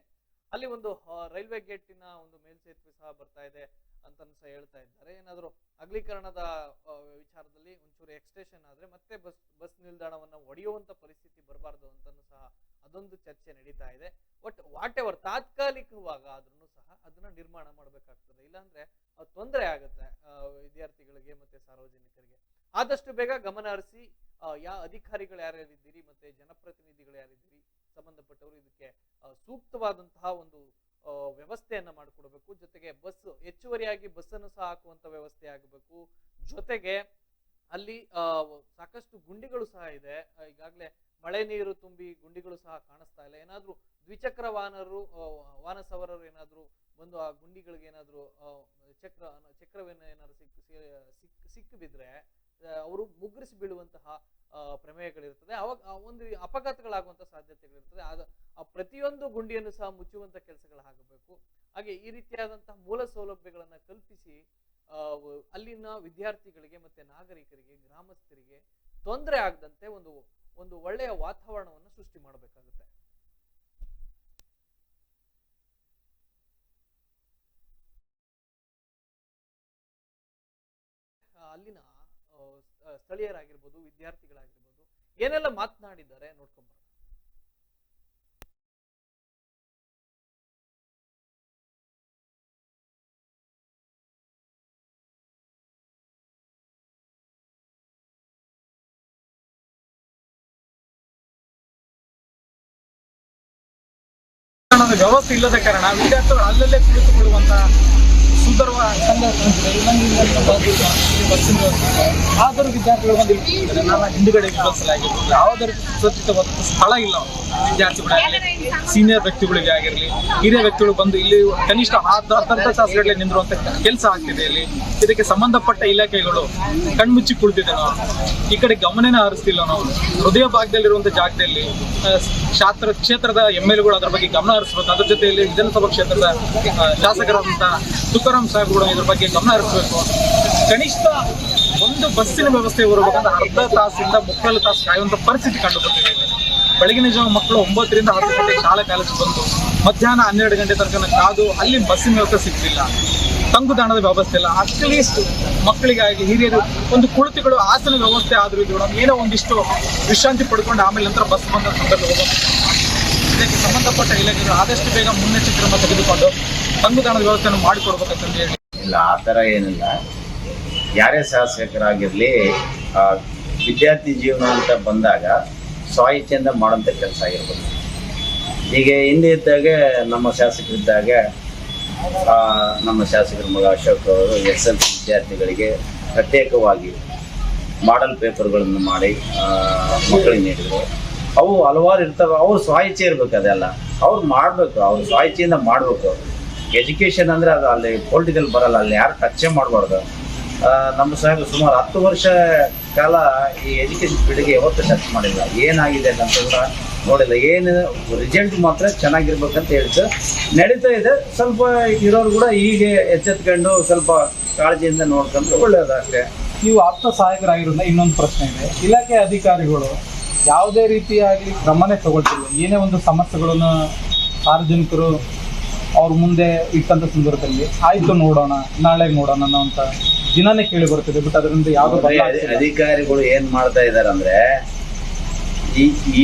[SPEAKER 1] ಅಲ್ಲಿ ಒಂದು ರೈಲ್ವೆ ಗೇಟಿನ ಒಂದು ಮೇಲ್ಸೇತುವೆ ಸಹ ಬರ್ತಾ ಇದೆ ಅಂತ ಸಹ ಹೇಳ್ತಾ ಇದ್ದಾರೆ. ಏನಾದ್ರು ಅಗಲೀಕರಣದ ವಿಚಾರದಲ್ಲಿ ಒಂಚೂರು ಎಕ್ಸ್ಟೆನ್ಷನ್ ಆದ್ರೆ ಮತ್ತೆ ಬಸ್ ನಿಲ್ದಾಣವನ್ನ ಒಡೆಯುವಂತ ಪರಿಸ್ಥಿತಿ ಬರಬಾರ್ದು ಅಂತನೂ ಸಹ ಅದೊಂದು ಚರ್ಚೆ ನಡೀತಾ ಇದೆ. ಬಟ್ ವಾಟ್ ಎವರ್ ತಾತ್ಕಾಲಿಕವಾಗ ಆದ್ರೂ ಸಹ ಅದನ್ನ ನಿರ್ಮಾಣ ಮಾಡ್ಬೇಕಾಗ್ತದೆ, ಇಲ್ಲಾಂದ್ರೆ ತೊಂದರೆ ಆಗುತ್ತೆ ವಿದ್ಯಾರ್ಥಿಗಳಿಗೆ ಮತ್ತೆ ಸಾರ್ವಜನಿಕರಿಗೆ. ಆದಷ್ಟು ಬೇಗ ಗಮನ ಹರಿಸಿ ಅಧಿಕಾರಿಗಳು ಯಾರ್ಯಾರಿದ್ದೀರಿ ಮತ್ತೆ ಜನಪ್ರತಿನಿಧಿಗಳು ಯಾರಿದ್ದೀರಿ ಸಂಬಂಧಪಟ್ಟವರು ಇದಕ್ಕೆ ಸೂಕ್ತವಾದಂತಹ ಒಂದು ವ್ಯವಸ್ಥೆಯನ್ನ ಮಾಡಿಕೊಡ್ಬೇಕು. ಜೊತೆಗೆ ಬಸ್ ಹೆಚ್ಚುವರಿಯಾಗಿ ಬಸ್ಸನ್ನು ಸಹ ಹಾಕುವಂತ ವ್ಯವಸ್ಥೆ ಆಗಬೇಕು. ಜೊತೆಗೆ ಅಲ್ಲಿ ಸಾಕಷ್ಟು ಗುಂಡಿಗಳು ಸಹ ಇದೆ. ಈಗಾಗಲೇ ಮಳೆ ನೀರು ತುಂಬಿ ಗುಂಡಿಗಳು ಸಹ ಕಾಣಿಸ್ತಾ ಇಲ್ಲ. ಏನಾದ್ರೂ ದ್ವಿಚಕ್ರ ವಾಹನ ಸವಾರರು ಏನಾದ್ರು ಬಂದು ಆ ಗುಂಡಿಗಳಿಗೆ ಏನಾದ್ರು ಚಕ್ರವೇನ ಏನಾದ್ರು ಸಿಕ್ಕು ಬಿದ್ರೆ ಅವರು ಮುಗ್ರಿಸಿ ಬೀಳುವಂತಹ ಪ್ರಮೇಯಗಳಿರ್ತದೆ. ಅವಾಗ ಒಂದು ಅಪಘಾತಗಳಾಗುವಂತ ಸಾಧ್ಯತೆಗಳಿರ್ತದೆ. ಆ ಪ್ರತಿಯೊಂದು ಗುಂಡಿಯನ್ನು ಸಹ ಮುಚ್ಚುವಂತ ಕೆಲಸಗಳಾಗಬೇಕು. ಹಾಗೆ ಈ ರೀತಿಯಾದಂತಹ ಮೂಲ ಸೌಲಭ್ಯಗಳನ್ನ ಕಲ್ಪಿಸಿ ಅಲ್ಲಿನ ವಿದ್ಯಾರ್ಥಿಗಳಿಗೆ ಮತ್ತೆ ನಾಗರಿಕರಿಗೆ ಗ್ರಾಮಸ್ಥರಿಗೆ ತೊಂದರೆ ಆಗದಂತೆ ಒಂದು ಒಳ್ಳೆಯ ವಾತಾವರಣವನ್ನು ಸೃಷ್ಟಿ ಮಾಡಬೇಕಾಗುತ್ತೆ. ಅಲ್ಲಿನ ಸ್ಥಳೀಯರಾಗಿರ್ಬೋದು ವಿದ್ಯಾರ್ಥಿಗಳಾಗಿರ್ಬೋದು ಏನೆಲ್ಲ ಮಾತನಾಡಿದ್ದಾರೆ ನೋಡ್ಕೊಂಡ್ ಬರೋಣ.
[SPEAKER 5] ವ್ಯವಸ್ಥೆ ಇಲ್ಲದ ಕಾರಣ ವಿದ್ಯಾರ್ಥಿಗಳು ಅಲ್ಲಲ್ಲೇ ಕುಳಿತುಕೊಳ್ಳುವಂತ ಬಸ್ಸಿನ ವ್ಯವಸ್ಥೆ ಆದರೂ ವಿದ್ಯಾರ್ಥಿಗಳು ಬಂದು ನನ್ನ ಹಿಂದುಗಡೆ ಬಸ್ಸಲಾಗಿರ್ಬೋದು ಯಾವುದೇ ಸುರಕ್ಷಿತವಾದ ಸ್ಥಳ ಇಲ್ಲ. ವಿದ್ಯಾರ್ಥಿಗಳಾಗಲಿ ಸೀನಿಯರ್ ವ್ಯಕ್ತಿಗಳಿಗೆ ಆಗಿರಲಿ ಹಿರಿಯ ವ್ಯಕ್ತಿಗಳು ಬಂದು ಇಲ್ಲಿ ಕನಿಷ್ಠ ಅರ್ಧ ತಾಸುಗಳೇ ನಿಂದಿರುವಂತ ಕೆಲಸ ಆಗ್ತಿದೆ. ಇಲ್ಲಿ ಇದಕ್ಕೆ ಸಂಬಂಧಪಟ್ಟ ಇಲಾಖೆಗಳು ಕಣ್ಮುಚ್ಚಿ ಕುಳಿತಿದೆ. ನಾವು ಈ ಕಡೆ ಗಮನನೇ ಹರಿಸ್ತಿಲ್ಲ. ನಾವು ಹೃದಯ ಭಾಗದಲ್ಲಿರುವಂತ ಜಾಗದಲ್ಲಿ ಕ್ಷೇತ್ರದ MLAಗಳು ಅದರ ಬಗ್ಗೆ ಗಮನ ಹರಿಸಬೇಕು. ಅದ್ರ ಜೊತೆಯಲ್ಲಿ ವಿಧಾನಸಭಾ ಕ್ಷೇತ್ರದ ಶಾಸಕರಾದಂತ ತುಕಾರಾಂ ಸಾಹೇಬ್ಗಳು ಇದ್ರ ಬಗ್ಗೆ ಗಮನ ಹರಿಸಬೇಕು. ಕನಿಷ್ಠ ಒಂದು ಬಸ್ಸಿನ ವ್ಯವಸ್ಥೆ ಬರಬೇಕಂದ್ರೆ ಅರ್ಧ ತಾಸಿಂದ 3 ತಾಸು ಕಾಯುವಂತ ಪರಿಸ್ಥಿತಿ ಕಂಡು ಬರ್ತಿದೆ. ಬೆಳಗಿನ ಜಾವ ಮಕ್ಕಳು 9 ರಿಂದ 10 ಗಂಟೆ ಶಾಲಾ ಕಾಲೇಜ್ ಬಂದು ಮಧ್ಯಾಹ್ನ 12 ಗಂಟೆ ತನಕ ಕಾದು ಅಲ್ಲಿ ಬಸ್ಸಿನ ವ್ಯವಸ್ಥೆ ಸಿಗ್ತಿಲ್ಲ, ತಂಗುದಾಣದ ವ್ಯವಸ್ಥೆ ಇಲ್ಲ. ಅಟ್ಲೀಸ್ಟ್ ಮಕ್ಕಳಿಗಾಗಿ ಹಿರಿಯರು ಒಂದು ಕುಳಿತುಗಳು ಆಸನ ವ್ಯವಸ್ಥೆ ಆದ್ರೂ ಇದು ಏನೋ ಒಂದಿಷ್ಟು ವಿಶ್ರಾಂತಿ ಪಡ್ಕೊಂಡು ಆಮೇಲೆ ನಂತರ ಬಸ್ ಬಂದ ಸಂದರ್ಭ ಹೋಗೋದು. ಇದಕ್ಕೆ ಸಂಬಂಧಪಟ್ಟ ಇಲಾಖೆಗಳು ಆದಷ್ಟು ಬೇಗ ಮುನ್ನೆಚ್ಚರಿಕೆ ಕ್ರಮ ತೆಗೆದುಕೊಂಡು ತಂಗುದಾಣದ ವ್ಯವಸ್ಥೆಯನ್ನು ಮಾಡಿಕೊಡ್ಬೇಕಂತ ಹೇಳಿ.
[SPEAKER 6] ಇಲ್ಲ, ಆ ಥರ ಏನಿಲ್ಲ. ಯಾರೇ ಶಾಸಕರಾಗಿರಲಿ ವಿದ್ಯಾರ್ಥಿ ಜೀವನ ಅಂತ ಬಂದಾಗ ಸ್ವಇಚ್ಛೆಯಿಂದ ಮಾಡೋಂಥ ಕೆಲಸ ಆಗಿರ್ಬೋದು. ಈಗ ಹಿಂದೆ ಇದ್ದಾಗ ನಮ್ಮ ಶಾಸಕರಿದ್ದಾಗ ನಮ್ಮ ಶಾಸಕರ ಮಗ ಅಶೋಕ್ ಅವರು SLC ವಿದ್ಯಾರ್ಥಿಗಳಿಗೆ ಪ್ರತ್ಯೇಕವಾಗಿ ಮಾಡೆಲ್ ಪೇಪರ್ಗಳನ್ನು ಮಾಡಿ ಮಕ್ಕಳಿಗೆ ನೀಡಿದರು. ಅವು ಹಲವಾರು ಇರ್ತವೆ. ಅವ್ರು ಸ್ವಇಚ್ಛೆ ಇರ್ಬೇಕು, ಅದೆಲ್ಲ ಅವ್ರು ಮಾಡಬೇಕು, ಅವ್ರು ಸ್ವಇಚ್ಛೆಯಿಂದ ಮಾಡಬೇಕು. ಎಜುಕೇಷನ್ ಅಂದರೆ ಅದು ಅಲ್ಲಿ ಪೊಲಿಟಿಕಲ್ ಬರಲ್ಲ, ಅಲ್ಲಿ ಯಾರು ಟಚ್ಚೇ ಮಾಡಬಾರ್ದು. ನಮ್ಮ ಸಾಹೇಬ್ ಸುಮಾರು 10 ವರ್ಷ ಕಾಲ ಈ ಎಜುಕೇಷನ್ ಫೀಲ್ಡ್ಗೆ ಯಾವತ್ತೂ ಟಚ್ ಮಾಡಿಲ್ಲ. ಏನಾಗಿದೆ ಅಂತ ಕೂಡ ನೋಡಿಲ್ಲ. ಏನು ರಿಸಲ್ಟ್ ಮಾತ್ರ ಚೆನ್ನಾಗಿರ್ಬೇಕಂತ ಹೇಳ್ತು ನಡೀತಾ ಇದೆ. ಸ್ವಲ್ಪ ಇರೋರು ಕೂಡ ಹೀಗೆ ಎಚ್ಚೆತ್ಕೊಂಡು ಸ್ವಲ್ಪ ಕಾಳಜಿಯಿಂದ ನೋಡ್ಕೊಂಡ್ರೆ ಒಳ್ಳೆಯದಷ್ಟೇ.
[SPEAKER 5] ನೀವು ಆಪ್ತ ಸಹಾಯಕರಾಗಿರೋದ್ರಿಂದ ಇನ್ನೊಂದು ಪ್ರಶ್ನೆ ಇದೆ. ಇಲಾಖೆ ಅಧಿಕಾರಿಗಳು ಯಾವುದೇ ರೀತಿಯಾಗಿ ಕ್ರಮನೇ ತಗೊಳ್ತಿಲ್ಲ. ಏನೇ ಒಂದು ಸಮಸ್ಯೆಗಳನ್ನು ಸಾರ್ವಜನಿಕರು ಅವ್ರ ಮುಂದೆ ಇಟ್ಟಂತ ಸಂದರ್ಭದಲ್ಲಿ ಆಯ್ತು ನೋಡೋಣ ನಾಳೆ ನೋಡೋಣ ಅನ್ನೋಂಥ ದಿನನೇ ಕೇಳಿ ಬರ್ತದೆ. ಬಟ್ ಅದರಿಂದ ಯಾವುದೋ
[SPEAKER 6] ಅಧಿಕಾರಿಗಳು ಏನ್ ಮಾಡ್ತಾ ಇದಾರೆ ಅಂದ್ರೆ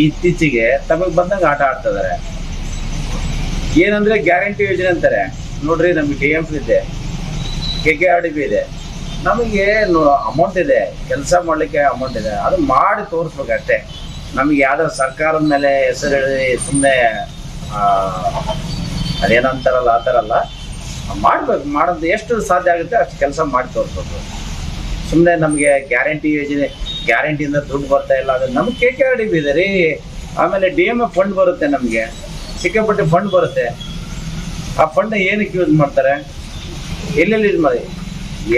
[SPEAKER 6] ಇತ್ತೀಚೆಗೆ ತಮಗೆ ಬಂದಂಗ ಆಟ ಆಡ್ತಾ ಇದಾರೆ. ಏನಂದ್ರೆ ಗ್ಯಾರಂಟಿ ಯೋಜನೆ ಅಂತಾರೆ. ನೋಡ್ರಿ, ನಮ್ಗೆ DMF ಇದೆ, KKRDB ಇದೆ, ನಮಗೆ ಅಮೌಂಟ್ ಇದೆ, ಕೆಲಸ ಮಾಡ್ಲಿಕ್ಕೆ ಅಮೌಂಟ್ ಇದೆ, ಅದು ಮಾಡಿ ತೋರಿಸ್ಬೇಕಷ್ಟೇ. ನಮಗೆ ಯಾವ್ದಾದ್ರು ಸರ್ಕಾರದ ಮೇಲೆ ಹೆಸರು ಹೇಳಿ ಸುಮ್ಮನೆ ಅದೇನಂತಾರಲ್ಲ ಆ ಥರ ಅಲ್ಲ, ಮಾಡ್ಬೇಕು. ಮಾಡೋದು ಎಷ್ಟು ಸಾಧ್ಯ ಆಗುತ್ತೆ ಅಷ್ಟು ಕೆಲಸ ಮಾಡಿ ತೋರಿಸ್ಬೇಕು. ಸುಮ್ಮನೆ ನಮಗೆ ಗ್ಯಾರಂಟಿ ಯೋಜನೆ, ಗ್ಯಾರಂಟಿಯಿಂದ ದುಡ್ಡು ಬರ್ತಾ ಇಲ್ಲ, ಅದು ನಮ್ಗೆ KKRDB ಇದೆ ರೀ. ಆಮೇಲೆ DMF ಫಂಡ್ ಬರುತ್ತೆ, ನಮಗೆ ಸಿಕ್ಕಾಪಟ್ಟೆ ಫಂಡ್ ಬರುತ್ತೆ. ಆ ಫಂಡ್ ಏನಕ್ಕೆ ಯೂಸ್ ಮಾಡ್ತಾರೆ, ಎಲ್ಲೆಲ್ಲಿ ಯೂಸ್ ಮಾಡಿ,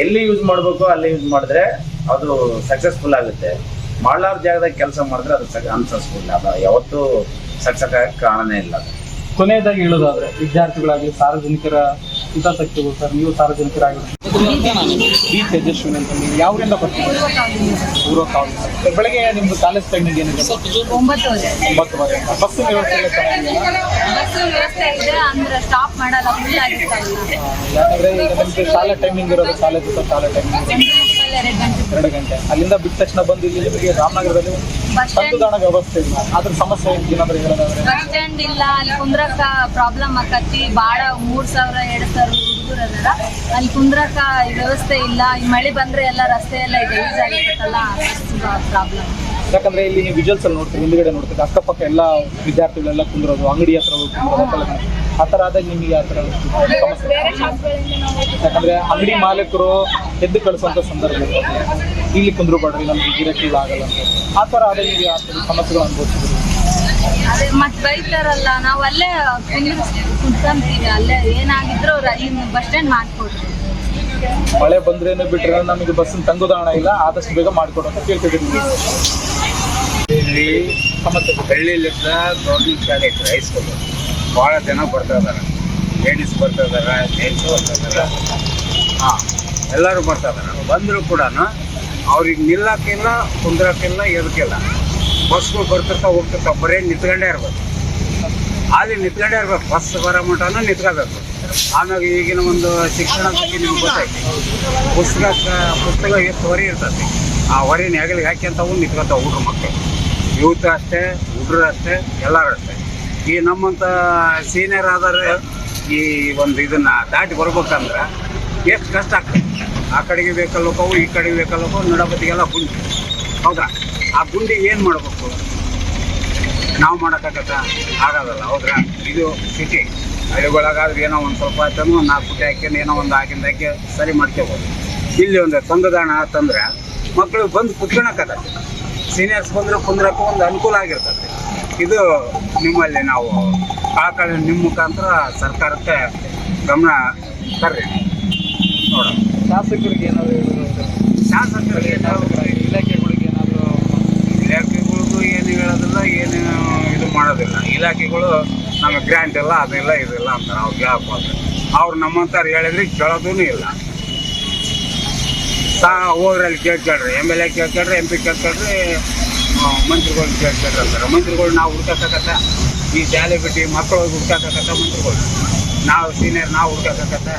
[SPEAKER 6] ಎಲ್ಲಿ ಯೂಸ್ ಮಾಡಬೇಕು ಅಲ್ಲಿ ಯೂಸ್ ಮಾಡಿದ್ರೆ ಅದು ಸಕ್ಸಸ್ಫುಲ್ ಆಗುತ್ತೆ. ಮಾಡಲಾರ ಜಾಗದಾಗ ಕೆಲಸ ಮಾಡಿದ್ರೆ ಅದು ಅನ್ಸಸ್ಫುಲ್, ಅದು ಯಾವತ್ತೂ ಸಕ್ಸಸ್ ಆಗಕ್ಕೆ ಕಾರಣನೇ ಇಲ್ಲ.
[SPEAKER 5] ಕೊನೆಯದಾಗಿ ಹೇಳೋದಾದ್ರೆ ವಿದ್ಯಾರ್ಥಿಗಳಾಗಲಿ ಸಾರ್ವಜನಿಕರ ಹಿತಾಸಕ್ತಿಗಳು ಸರ್, ನೀವು ಸಾರ್ವಜನಿಕರಾಗಿರ್ತೀವಿ. ಬಿ ತೇಜಸ್ವಿನಿ ಅಂತ ನೀವು ಯಾವರಿಂದ ಬರ್ತೀವಿ? ಪೂರ್ವಕಾವಲಿ. ಬೆಳಗ್ಗೆ ನಿಮ್ದು ಕಾಲೇಜ್ ಟೈಮಿಂಗ್ ಏನಿದೆ? 9:30. ಬಸ್ ವ್ಯವಸ್ಥೆ ಎಲ್ಲ ಯಾಕಂದ್ರೆ ಈಗ ನಿಮ್ಗೆ ಶಾಲಾ ಟೈಮಿಂಗ್ ಇರೋದು, ಕಾಲೇಜ್ ಶಾಲಾ ಟೈಮಿಂಗ್ 2 ಗಂಟೆ. ಅಲ್ಲಿಂದ ಬಿಟ್ಟ ತಕ್ಷಣ ಬಂದು ಇಲ್ಲಿ ನಿಮಗೆ ರಾಮನಗರದಲ್ಲಿ ತಂಗುದಾಣ ವ್ಯವಸ್ಥೆ ಇಲ್ಲ. ಅದ್ರ ಸಮಸ್ಯೆ ಏನಾದ್ರು ಹೇಳೋದಾದ್ರೆ?
[SPEAKER 7] ಬಸ್ ಸ್ಟ್ಯಾಂಡ್ ಇಲ್ಲ, ಅಲ್ಲಿ ಕುಂದ್ರಕ್ಕ ಪ್ರಾಬ್ಲಮ್ ಆಕತಿ. ಬಾಳ 3,000-2,000 ಹುಡುಗರು ಅದಾರ, ಅಲ್ಲಿ ಕುಂದ್ರಕ್ಕ ವ್ಯವಸ್ಥೆ ಇಲ್ಲ. ಈ ಮಳೆ ಬಂದ್ರೆ ಎಲ್ಲ ರಸ್ತೆ ಎಲ್ಲ ಗಲೀಜ್ ಆಗಿರುತ್ತಲ್ಲ, ಪ್ರಾಬ್ಲಮ್.
[SPEAKER 5] ಯಾಕಂದ್ರೆ ಇಲ್ಲಿ ನೀವು ವಿಜುವಲ್ಸ್ ಅಲ್ಲಿ ನೋಡ್ತೀವಿ, ಹಿಂದ್ಗಡೆ ನೋಡ್ತೀವಿ, ಅಕ್ಕಪಕ್ಕ ಎಲ್ಲ ವಿದ್ಯಾರ್ಥಿಗಳೆಲ್ಲ ಕುಂದ್ರೋದು, ಅಂಗಡಿ ಹತ್ರ ಹೋಗಿ ಆ ಥರ ಆದಾಗ ನಿಮಗೆ ಆ ಥರ ಸಮಸ್ಯೆ. ಯಾಕಂದ್ರೆ ಅಂಗಡಿ ಮಾಲೀಕರು ಎದ್ದು ಕಳಿಸುವಂಥ ಸಂದರ್ಭ ಇಲ್ಲಿ ಕುಂದ್ರು ಬಾಡ್ರಿ, ನಮ್ಗೆ ಗಿರಾಕಿಗಳು ಆಗಲ್ಲ ಅಂತ. ಆ ಥರ ಆದಾಗ ನಿಮಗೆ ಆ ಥರ ಸಮಸ್ಯೆಗಳು ಅನುಭವಿಸಿದ್ರು.
[SPEAKER 7] ಅದೇ ಮತ್ತೆ ಬೈತಾರಲ್ಲ, ನಾವು ಅಲ್ಲೇ ಕುಂತ್ಕೊಂತೀವಿ, ಅಲ್ಲೇ ಏನಾಗಿದ್ರು ಬಸ್ ಸ್ಟ್ಯಾಂಡ್ ಮಾಡ್ಕೊಡ್ರಿ.
[SPEAKER 5] ಮಳೆ ಬಂದ್ರೇನೆ ಬಿಟ್ರೆ ನಮಗೆ ಬಸ್ಸಿನ ತಂಗುದಾಣ ಇಲ್ಲ, ಆದಷ್ಟು ಬೇಗ ಮಾಡಿಕೊಡು ಅಂತ ಕೇಳ್ತಿದ್ದೀವಿ.
[SPEAKER 8] ಇಲ್ಲಿ ಹಳ್ಳಿಲಿದ್ದ ಗೌರ್ಮೆಂಟ್ ಶಾಲೆ ಐತೆ, ಹೈಸ್ಕೂಲ್. ಭಾಳ ಜನ ಬರ್ತಾ ಇದಾರೆ, ಲೇಡೀಸ್ ಬರ್ತಾ ಇದಾರೆ, ಜೆಂಟ್ಸ್ ಬರ್ತಾ ಇದಾರೆ. ಎಲ್ಲರೂ ಬರ್ತಾ ಇದಾರೆ. ಬಂದರೂ ಕೂಡ ಅವ್ರಿಗೆ ನಿಲ್ಲಕ್ಕಿಲ್ಲ, ಕುಂದ್ರಕ್ಕಿಲ್ಲ, ಎದಕ್ಕಿಲ್ಲ. ಬಸ್ಗಳು ಬರ್ತಿರ್ತಾವ ಹೋಗ್ತಿರ್ತಾವ, ಬರೀ ನಿಂತ್ಕೊಂಡೇ ಇರ್ಬೇಕು. ಅಲ್ಲಿ ನಿಂತ್ಕೊಂಡೇ ಇರ್ಬೇಕು, ಬಸ್ ಬರೋ ಮಟನೂ ನಿಂತ್ಕೋಬೇಕು. ಆಮೇಲೆ ಈಗಿನ ಒಂದು ಶಿಕ್ಷಣ ಬಗ್ಗೆ ನಿಮ್ಗೆ ಗೊತ್ತೈತಿ, ಪುಸ್ತಕ ಎಷ್ಟು ಹೊರೆ ಇರ್ತೈತಿ, ಆ ಹೊರೆನ ಹೆಗಲಿಗೆ ಹಾಕ್ಯಂತಾವು ನಿಂತ್ಕೊತಾವ ಹುಡ್ರು ಮಕ್ಕಳು. ಯೂತ್ ಅಷ್ಟೇ, ಹುಡ್ರು ಅಷ್ಟೇ, ಎಲ್ಲರೂ ಅಷ್ಟೇ. ಈ ನಮ್ಮಂಥ ಸೀನಿಯರ್ ಆದರೆ ಈ ಒಂದು ಇದನ್ನ ದಾಟಿ ಬರ್ಬೇಕಂದ್ರೆ ಎಷ್ಟು ಕಷ್ಟ ಆಗ್ತದೆ. ಆ ಕಡೆಗೆ ವೆಹಿಕಲ್ ಹೋಗವು, ಈ ಕಡೆಗೆ ವೆಹಿಕಲ್ ಹೋಗವು, ನಡಬದಿಗೆಲ್ಲ ಗುಂಡಿ. ಹೌದಾ? ಆ ಗುಂಡಿ ಏನು ಮಾಡಬೇಕು? ನಾವು ಮಾಡೋಕ್ಕಾಗತ್ತ? ಆಗೋದಲ್ಲ. ಹೌದ್ರಾ? ಇದು ಸಿಟಿ. ಹಳ್ಳಿಗಳಾಗಾದ್ರೆ ಏನೋ ಒಂದು ಸ್ವಲ್ಪ ಆಯ್ತಂದ್ರೆ ಒಂದು 4 ಫುಟ್ ಹಾಕಿ ಏನೋ ಒಂದು ಹಾಕಿ ಸರಿ ಮಾಡ್ಕೋಬೋದು. ಇಲ್ಲಿ ಒಂದು ತಂಗುದಾಣ ಅಂತಂದ್ರೆ ಮಕ್ಕಳು ಬಂದು ಕುತ್ಕೊಳಕತ್ತೈತಿ. ಸೀನಿಯರ್ಸ್ ಬಂದ್ರೆ ಕುಂದ್ರಕ್ಕೂ ಒಂದು ಅನುಕೂಲ ಆಗಿರ್ತೈತಿ. ಇದು ನಿಮ್ಮಲ್ಲಿ ನಾವು ಕಳಕಳಿ ನಿಮ್ಮ ಮುಖಾಂತರ ಸರ್ಕಾರಕ್ಕೆ ಗಮನ ತರ್ರಿ ನೋಡೋಣ.
[SPEAKER 5] ಶಾಸಕರಿಗೆ ಏನಾದರೂ ಹೇಳೋದು?
[SPEAKER 8] ಶಾಸಕರಿಗೆ
[SPEAKER 5] ಇಲಾಖೆಗಳಿಗೆ ಏನಾದರೂ?
[SPEAKER 8] ಇಲಾಖೆಗಳಿಗೂ ಏನು ಹೇಳೋದಿಲ್ಲ, ಏನು ಇದು ಮಾಡೋದಿಲ್ಲ. ಇಲಾಖೆಗಳು ನಮಗೆ ಗ್ರ್ಯಾಂಟ್ ಇಲ್ಲ, ಅದಿಲ್ಲ ಇದಿಲ್ಲ ಅಂತಾರೆ. ಅವ್ರು ಕೇಳಕ್ಕೆ ಹೋದ್ರೆ ಅವ್ರು ನಮ್ಮಂಥವ್ರು ಹೇಳಿದ್ರೆ ಕೇಳೋದೂ ಇಲ್ಲ. ಹೋದ್ರಲ್ಲಿ ಕೇಳ್ಕೊಳ್ರಿ, MLA ಕೇಳ್ಕೊಳ್ರಿ, MP ಕೇಳ್ಕೊಳ್ರಿ, ಮಂತ್ರಿಗಳು ಕೇಳ್ಕೊಳ್ರಿ ಅಂತಾರೆ. ಮಂತ್ರಿಗಳು ನಾವು ಹುಡ್ಕೋಕ್ಕತ್ತ, ಈ ಶಾಲೆ ಬಿಟ್ಟು ಮಕ್ಕಳು ಹುಡ್ಕೋಕ್ಕತ್ತ. ಮಂತ್ರಿಗಳು ನಾವು ಸೀನಿಯರ್ ನಾವು ಹುಡ್ಕೋಕ್ಕತ್ತ.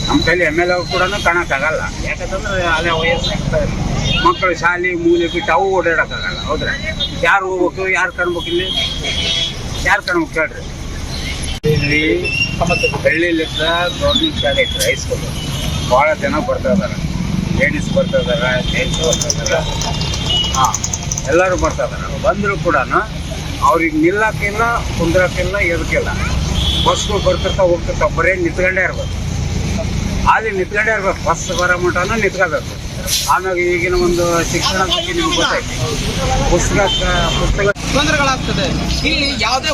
[SPEAKER 8] ನಮ್ಮ ಕೈಲಿ MLA ಕೂಡ ಕಾಣೋಕ್ಕಾಗಲ್ಲ. ಯಾಕಂತಂದ್ರೆ ಅಲ್ಲೇ ವಯಸ್ಸಾಗ್ತದೆ. ಮಕ್ಕಳು ಶಾಲೆ ಮೂಲೆ ಬಿಟ್ಟು ಅವು ಓಡಾಡೋಕ್ಕಾಗಲ್ಲ. ಹೌದ್ರಾ? ಯಾರು ಹೋಗ್ಬೇಕು, ಯಾರು ಕಾಣ್ಬೇಕು? ಇಲ್ಲಿ ಯಾರು ಕಾಣ್ಬೇಕು ಕೇಳ್ರಿ. ಇಲ್ಲಿ ಹಳ್ಳಿಲಿದ್ದ ಗೌರ್ಮೆಂಟ್ ಶಾಲೆ ಐತೆ, ಹೈಸ್ಕೂಲ್. ಭಾಳ ಜನ ಬರ್ತಾ ಇದಾರೆ, ಲೇಡೀಸ್ ಬರ್ತಾ ಇದಾರೆ, ಜೆಂಟ್ಸ್ ಬರ್ತಾ ಇದಾರೆ. ಎಲ್ಲರೂ ಬರ್ತಾ ಇದಾರೆ. ಬಂದರೂ ಕೂಡ ಅವ್ರಿಗೆ ನಿಲ್ಲಕ್ಕಿಲ್ಲ, ಕುಂದ್ರಕ್ಕಿಲ್ಲ, ಎದಕ್ಕಿಲ್ಲ. ಬಸ್ಗಳು ಬರ್ತಿರ್ತಾವ ಹೋಗ್ತಿರ್ತಾವ, ಬರೀ ನಿಂತ್ಕೊಂಡೇ ಇರ್ಬೇಕು. ಅಲ್ಲಿ ನಿಂತ್ಕೊಂಡೇ ಇರ್ಬೇಕು, ಬಸ್ ಬರೋ ಮಟನೂ ನಿಂತ್ಕೋಬೇಕು. ಆಮೇಲೆ ಈಗಿನ ಒಂದು ಶಿಕ್ಷಣ ಬಗ್ಗೆ ನಿಮ್ಗೆ ಗೊತ್ತೈತಿ, ಪುಸ್ತಕ
[SPEAKER 5] ತೊಂದರೆಗಳಾಗ್ತದೆ. ಇಲ್ಲಿ ಯಾವುದೇ